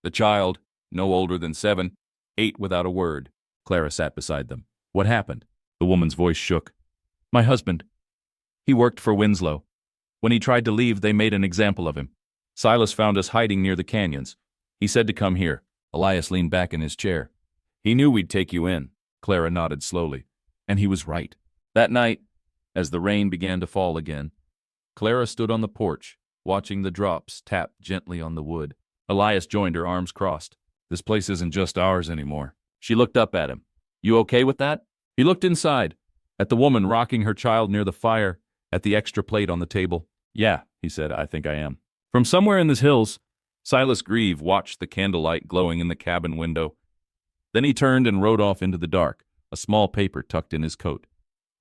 The child, no older than 7, ate without a word. Clara sat beside them. "What happened?" The woman's voice shook. "My husband. He worked for Winslow. When he tried to leave, they made an example of him. Silas found us hiding near the canyons. He said to come here." Elias leaned back in his chair. "He knew we'd take you in." Clara nodded slowly. "And he was right." That night, as the rain began to fall again, Clara stood on the porch, watching the drops tap gently on the wood. Elias joined her, arms crossed. "This place isn't just ours anymore." She looked up at him. "You okay with that?" He looked inside, at the woman rocking her child near the fire, at the extra plate on the table. "Yeah," he said, "I think I am." From somewhere in the hills, Silas Grieve watched the candlelight glowing in the cabin window. Then he turned and rode off into the dark, a small paper tucked in his coat,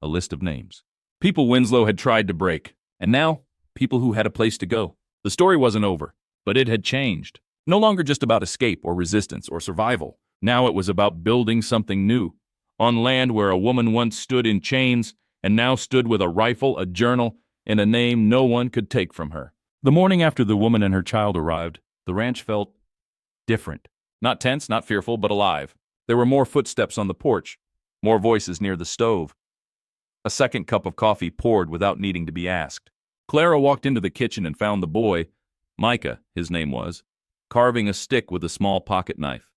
a list of names. People Winslow had tried to break, and now, people who had a place to go. The story wasn't over. But it had changed. No longer just about escape or resistance or survival. Now it was about building something new. On land where a woman once stood in chains and now stood with a rifle, a journal, and a name no one could take from her. The morning after the woman and her child arrived, the ranch felt different. Not tense, not fearful, but alive. There were more footsteps on the porch, more voices near the stove. A second cup of coffee poured without needing to be asked. Clara walked into the kitchen and found the boy, Micah, his name was, carving a stick with a small pocket knife.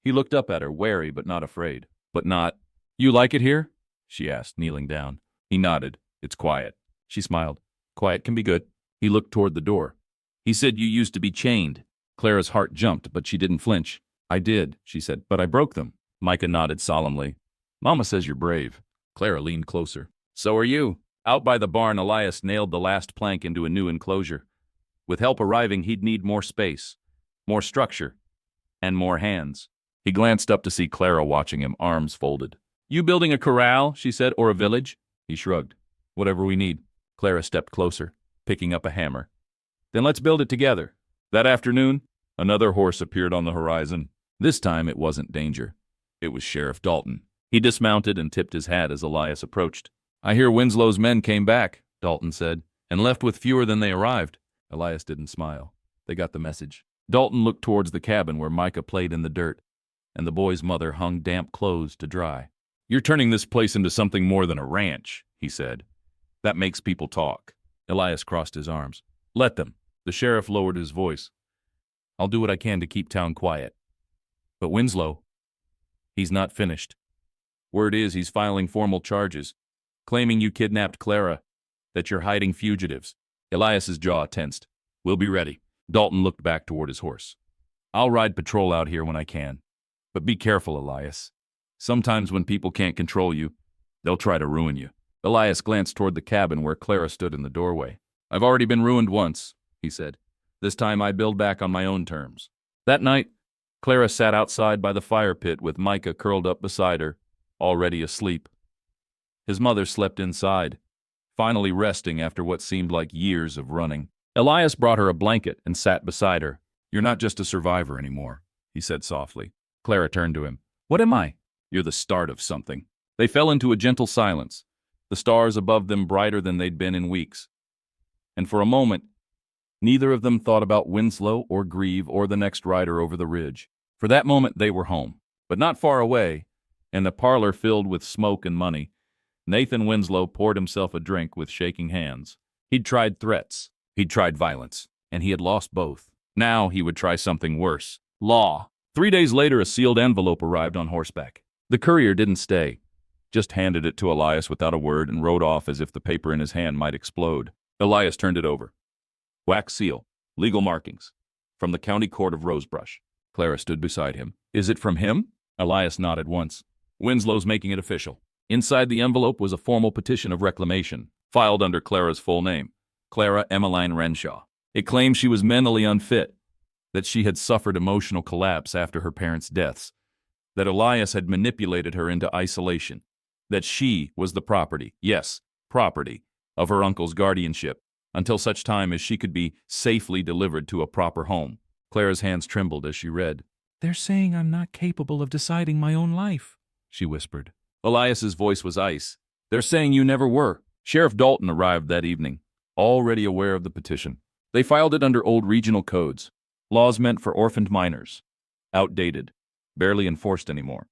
He looked up at her, wary but not afraid. But not. "You like it here?" she asked, kneeling down. He nodded. "It's quiet." She smiled. "Quiet can be good." He looked toward the door. "He said you used to be chained." Clara's heart jumped, but she didn't flinch. "I did," she said, "but I broke them." Micah nodded solemnly. "Mama says you're brave." Clara leaned closer. "So are you." Out by the barn, Elias nailed the last plank into a new enclosure. With help arriving, he'd need more space, more structure, and more hands. He glanced up to see Clara watching him, arms folded. "You building a corral," she said, "or a village?" He shrugged. "Whatever we need." Clara stepped closer, picking up a hammer. "Then let's build it together." That afternoon, another horse appeared on the horizon. This time it wasn't danger. It was Sheriff Dalton. He dismounted and tipped his hat as Elias approached. "I hear Winslow's men came back," Dalton said, "and left with fewer than they arrived." Elias didn't smile. They got the message. Dalton looked towards the cabin where Micah played in the dirt, and the boy's mother hung damp clothes to dry. "You're turning this place into something more than a ranch," he said. "That makes people talk." Elias crossed his arms. "Let them." The sheriff lowered his voice. "I'll do what I can to keep town quiet. But Winslow, he's not finished. Word is he's filing formal charges, claiming you kidnapped Clara, that you're hiding fugitives." Elias's jaw tensed. "We'll be ready." Dalton looked back toward his horse. "I'll ride patrol out here when I can. But be careful, Elias. Sometimes when people can't control you, they'll try to ruin you." Elias glanced toward the cabin where Clara stood in the doorway. "I've already been ruined once," he said. "This time I build back on my own terms." That night, Clara sat outside by the fire pit with Micah curled up beside her, already asleep. His mother slept inside, finally resting after what seemed like years of running. Elias brought her a blanket and sat beside her. "You're not just a survivor anymore," he said softly. Clara turned to him. "What am I?" "You're the start of something." They fell into a gentle silence, the stars above them brighter than they'd been in weeks. And for a moment, neither of them thought about Winslow or Grieve or the next rider over the ridge. For that moment they were home, but not far away, in the parlor filled with smoke and money. Nathan Winslow poured himself a drink with shaking hands. He'd tried threats, he'd tried violence, and he had lost both. Now he would try something worse. Law. 3 days later, a sealed envelope arrived on horseback. The courier didn't stay, just handed it to Elias without a word and rode off as if the paper in his hand might explode. Elias turned it over. Wax seal, legal markings, from the county court of Rosebrush. Clara stood beside him. "Is it from him?" Elias nodded once. "Winslow's making it official." Inside the envelope was a formal petition of reclamation, filed under Clara's full name, Clara Emmeline Renshaw. It claimed she was mentally unfit, that she had suffered emotional collapse after her parents' deaths, that Elias had manipulated her into isolation, that she was the property, yes, property, of her uncle's guardianship, until such time as she could be safely delivered to a proper home. Clara's hands trembled as she read. "They're saying I'm not capable of deciding my own life," she whispered. Elias's voice was ice. "They're saying you never were." Sheriff Dalton arrived that evening, already aware of the petition. They filed it under old regional codes, laws meant for orphaned minors, outdated, barely enforced anymore.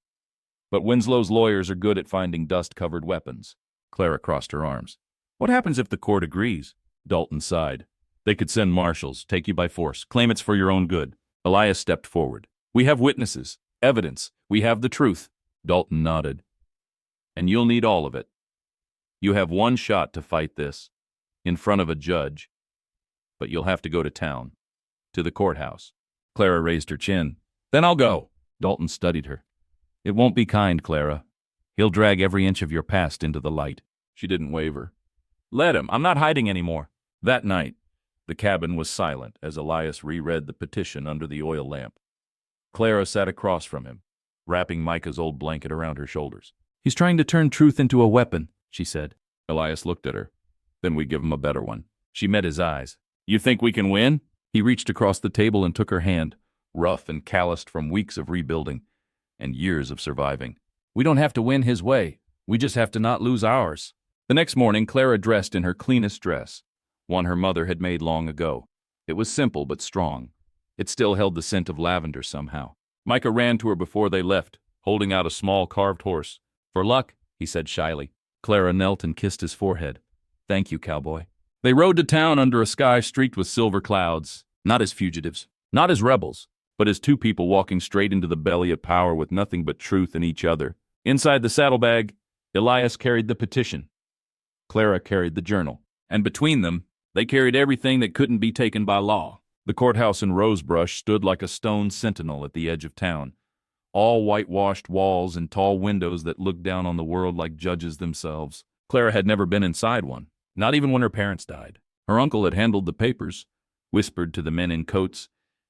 But Winslow's lawyers are good at finding dust-covered weapons. Clara crossed her arms. "What happens if the court agrees?" Dalton sighed. "They could send marshals, take you by force, claim it's for your own good." Elias stepped forward. "We have witnesses, evidence, we have the truth." Dalton nodded. "And you'll need all of it. You have one shot to fight this, in front of a judge, but you'll have to go to town, to the courthouse." Clara raised her chin. "Then I'll go." Dalton studied her. "It won't be kind, Clara. He'll drag every inch of your past into the light." She didn't waver. "Let him. I'm not hiding anymore." That night, the cabin was silent as Elias reread the petition under the oil lamp. Clara sat across from him, wrapping Micah's old blanket around her shoulders. "He's trying to turn truth into a weapon," she said. Elias looked at her. "Then we give him a better one." She met his eyes. "You think we can win?" He reached across the table and took her hand, rough and calloused from weeks of rebuilding and years of surviving. We don't have to win his way. We just have to not lose ours. The next morning, Clara dressed in her cleanest dress, one her mother had made long ago. It was simple but strong. It still held the scent of lavender somehow. Micah ran to her before they left, holding out a small carved horse. "For luck," he said shyly. Clara knelt and kissed his forehead. "Thank you, cowboy." They rode to town under a sky streaked with silver clouds, not as fugitives, not as rebels, but as two people walking straight into the belly of power with nothing but truth in each other. Inside the saddlebag, Elias carried the petition. Clara carried the journal. And between them, they carried everything that couldn't be taken by law. The courthouse in Rosebrush stood like a stone sentinel at the edge of town, all whitewashed walls and tall windows that looked down on the world like judges themselves. Clara had never been inside one, not even when her parents died. Her uncle had handled the papers, whispered to the men in coats,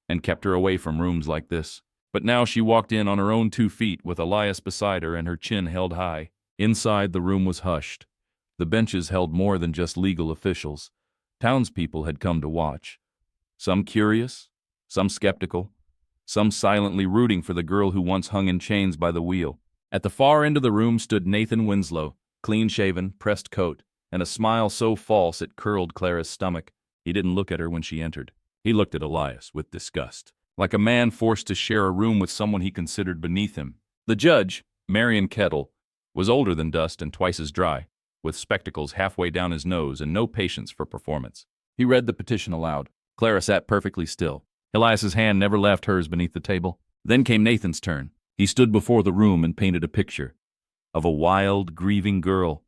and kept her away from rooms like this. But now she walked in on her own 2 feet with Elias beside her and her chin held high. Inside, the room was hushed. The benches held more than just legal officials. Townspeople had come to watch. Some curious, some skeptical, some silently rooting for the girl who once hung in chains by the wheel. At the far end of the room stood Nathan Winslow, clean-shaven, pressed coat, and a smile so false it curled Clara's stomach. He didn't look at her when she entered. He looked at Elias with disgust, like a man forced to share a room with someone he considered beneath him. The judge, Marion Kettle, was older than dust and twice as dry, with spectacles halfway down his nose and no patience for performance. He read the petition aloud. Clara sat perfectly still. Elias's hand never left hers beneath the table. Then came Nathan's turn. He stood before the room and painted a picture of a wild, grieving girl,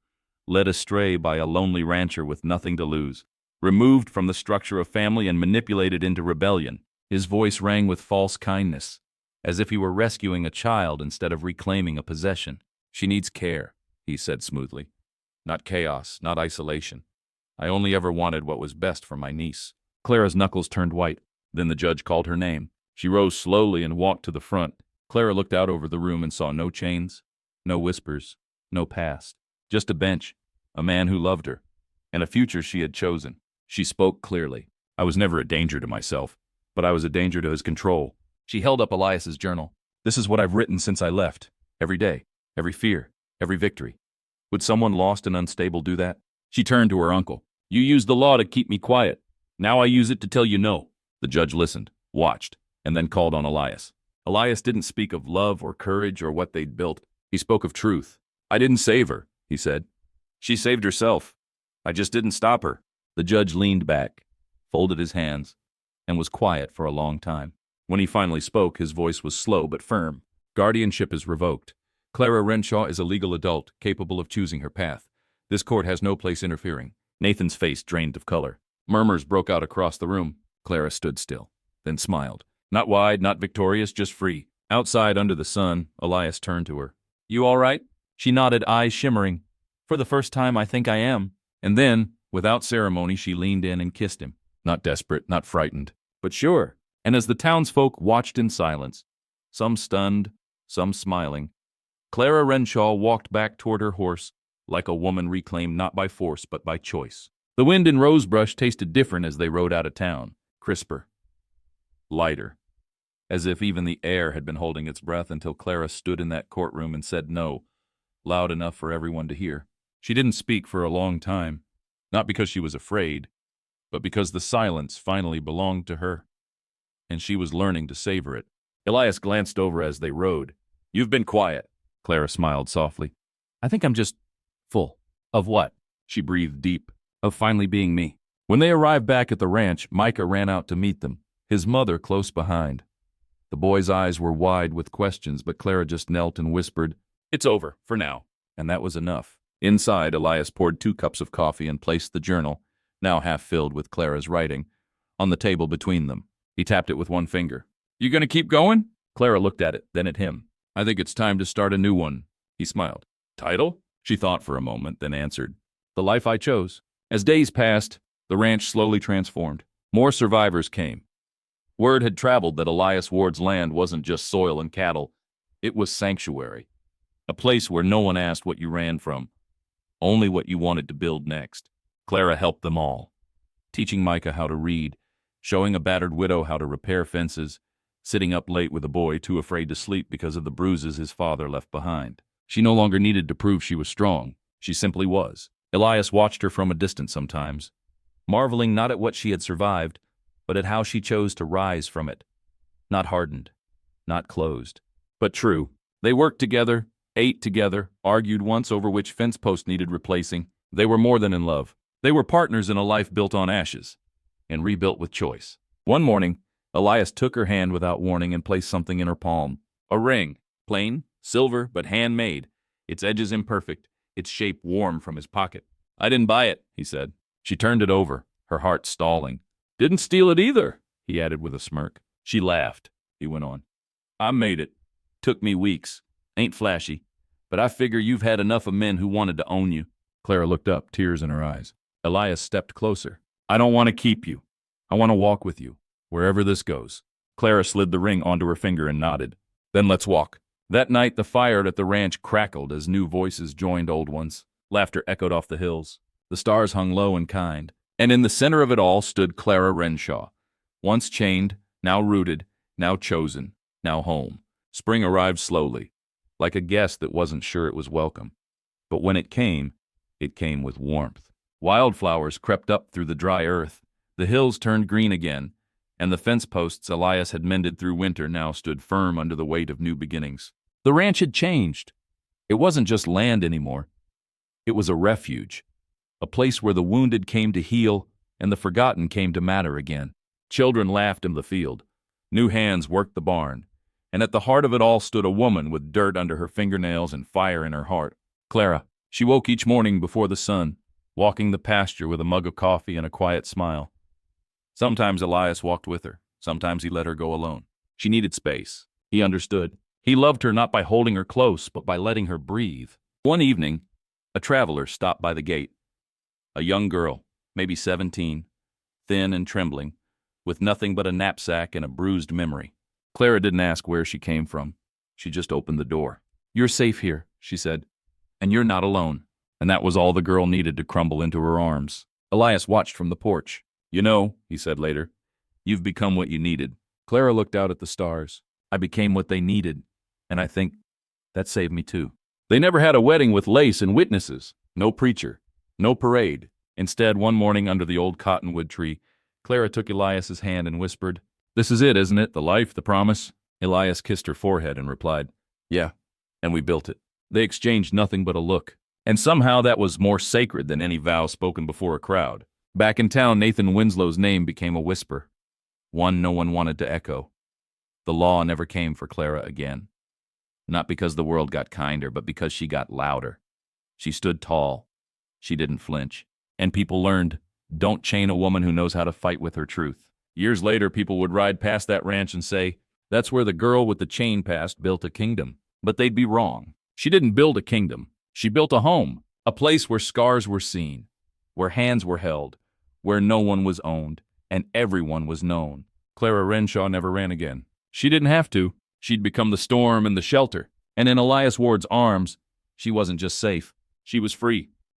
led astray by a lonely rancher with nothing to lose, removed from the structure of family and manipulated into rebellion. His voice rang with false kindness, as if he were rescuing a child instead of reclaiming a possession. "She needs care," he said smoothly. "Not chaos, not isolation. I only ever wanted what was best for my niece." Clara's knuckles turned white. Then the judge called her name. She rose slowly and walked to the front. Clara looked out over the room and saw no chains, no whispers, no past. Just a bench, a man who loved her, and a future she had chosen. She spoke clearly. "I was never a danger to myself, but I was a danger to his control." She held up Elias's journal. "This is what I've written since I left. Every day, every fear, every victory. Would someone lost and unstable do that?" She turned to her uncle. "You used the law to keep me quiet. Now I use it to tell you no." The judge listened, watched, and then called on Elias. Elias didn't speak of love or courage or what they'd built. He spoke of truth. "I didn't save her," he said. "She saved herself. I just didn't stop her." The judge leaned back, folded his hands, and was quiet for a long time. When he finally spoke, his voice was slow but firm. "Guardianship is revoked. Clara Renshaw is a legal adult, capable of choosing her path. This court has no place interfering." Nathan's face drained of color. Murmurs broke out across the room. Clara stood still, then smiled. Not wide, not victorious, just free. Outside, under the sun, Elias turned to her. "You all right?" She nodded, eyes shimmering. "For the first time, I think I am." And then, without ceremony, she leaned in and kissed him. Not desperate, not frightened, but sure. And as the townsfolk watched in silence, some stunned, some smiling, Clara Renshaw walked back toward her horse like a woman reclaimed not by force but by choice. The wind in Rosebrush tasted different as they rode out of town. Crisper, lighter, as if even the air had been holding its breath until Clara stood in that courtroom and said no, loud enough for everyone to hear. She didn't speak for a long time, not because she was afraid, but because the silence finally belonged to her, and she was learning to savor it. Elias glanced over as they rode. "You've been quiet." Clara smiled softly. "I think I'm just full." "Of what?" She breathed deep. "Of finally being me." When they arrived back at the ranch, Micah ran out to meet them, his mother close behind. The boy's eyes were wide with questions, but Clara just knelt and whispered, "It's over, for now." And that was enough. Inside, Elias poured 2 cups of coffee and placed the journal, now half filled with Clara's writing, on the table between them. He tapped it with one finger. "You gonna keep going?" Clara looked at it, then at him. "I think it's time to start a new one." He smiled. "Title?" She thought for a moment, then answered, "The Life I Chose." As days passed, the ranch slowly transformed. More survivors came. Word had traveled that Elias Ward's land wasn't just soil and cattle. It was sanctuary. A place where no one asked what you ran from, only what you wanted to build next. Clara helped them all, teaching Micah how to read, showing a battered widow how to repair fences, sitting up late with a boy too afraid to sleep because of the bruises his father left behind. She no longer needed to prove she was strong. She simply was. Elias watched her from a distance sometimes, marveling not at what she had survived, but at how she chose to rise from it. Not hardened, not closed, but true. They worked together, ate together, argued once over which fence post needed replacing. They were more than in love. They were partners in a life built on ashes and rebuilt with choice. One morning, Elias took her hand without warning and placed something in her palm. A ring, plain, silver, but handmade, its edges imperfect, its shape warm from his pocket. "I didn't buy it," he said. She turned it over, her heart stalling. "Didn't steal it either," he added with a smirk. She laughed. He went on. "I made it. Took me weeks. Ain't flashy, but I figure you've had enough of men who wanted to own you." Clara looked up, tears in her eyes. Elias stepped closer. "I don't want to keep you. I want to walk with you, wherever this goes." Clara slid the ring onto her finger and nodded. "Then let's walk." That night the fire at the ranch crackled as new voices joined old ones. Laughter echoed off the hills. The stars hung low and kind. And in the center of it all stood Clara Renshaw, once chained, now rooted, now chosen, now home. Spring arrived slowly, like a guest that wasn't sure it was welcome. But when it came with warmth. Wildflowers crept up through the dry earth. The hills turned green again, and the fence posts Elias had mended through winter now stood firm under the weight of new beginnings. The ranch had changed. It wasn't just land anymore. It was a refuge, a place where the wounded came to heal and the forgotten came to matter again. Children laughed in the field. New hands worked the barn. And at the heart of it all stood a woman with dirt under her fingernails and fire in her heart. Clara. She woke each morning before the sun, walking the pasture with a mug of coffee and a quiet smile. Sometimes Elias walked with her. Sometimes he let her go alone. She needed space. He understood. He loved her not by holding her close, but by letting her breathe. One evening, a traveler stopped by the gate. A young girl, maybe 17, thin and trembling, with nothing but a knapsack and a bruised memory. Clara didn't ask where she came from. She just opened the door. "You're safe here," she said, "and you're not alone." And that was all the girl needed to crumble into her arms. Elias watched from the porch. "You know," he said later, "you've become what you needed." Clara looked out at the stars. "I became what they needed, and I think that saved me too." They never had a wedding with lace and witnesses. No preacher. No parade. Instead, one morning under the old cottonwood tree, Clara took Elias's hand and whispered, "This is it, isn't it? The life, the promise?" Elias kissed her forehead and replied, "Yeah, and we built it." They exchanged nothing but a look. And somehow that was more sacred than any vow spoken before a crowd. Back in town, Nathan Winslow's name became a whisper, one no one wanted to echo. The law never came for Clara again. Not because the world got kinder, but because she got louder. She stood tall. She didn't flinch. And people learned, don't chain a woman who knows how to fight with her truth. Years later, people would ride past that ranch and say, "That's where the girl with the chain past built a kingdom." But they'd be wrong. She didn't build a kingdom. She built a home, a place where scars were seen, where hands were held, where no one was owned, and everyone was known. Clara Renshaw never ran again. She didn't have to. She'd become the storm and the shelter. And in Elias Ward's arms, she wasn't just safe. She was free.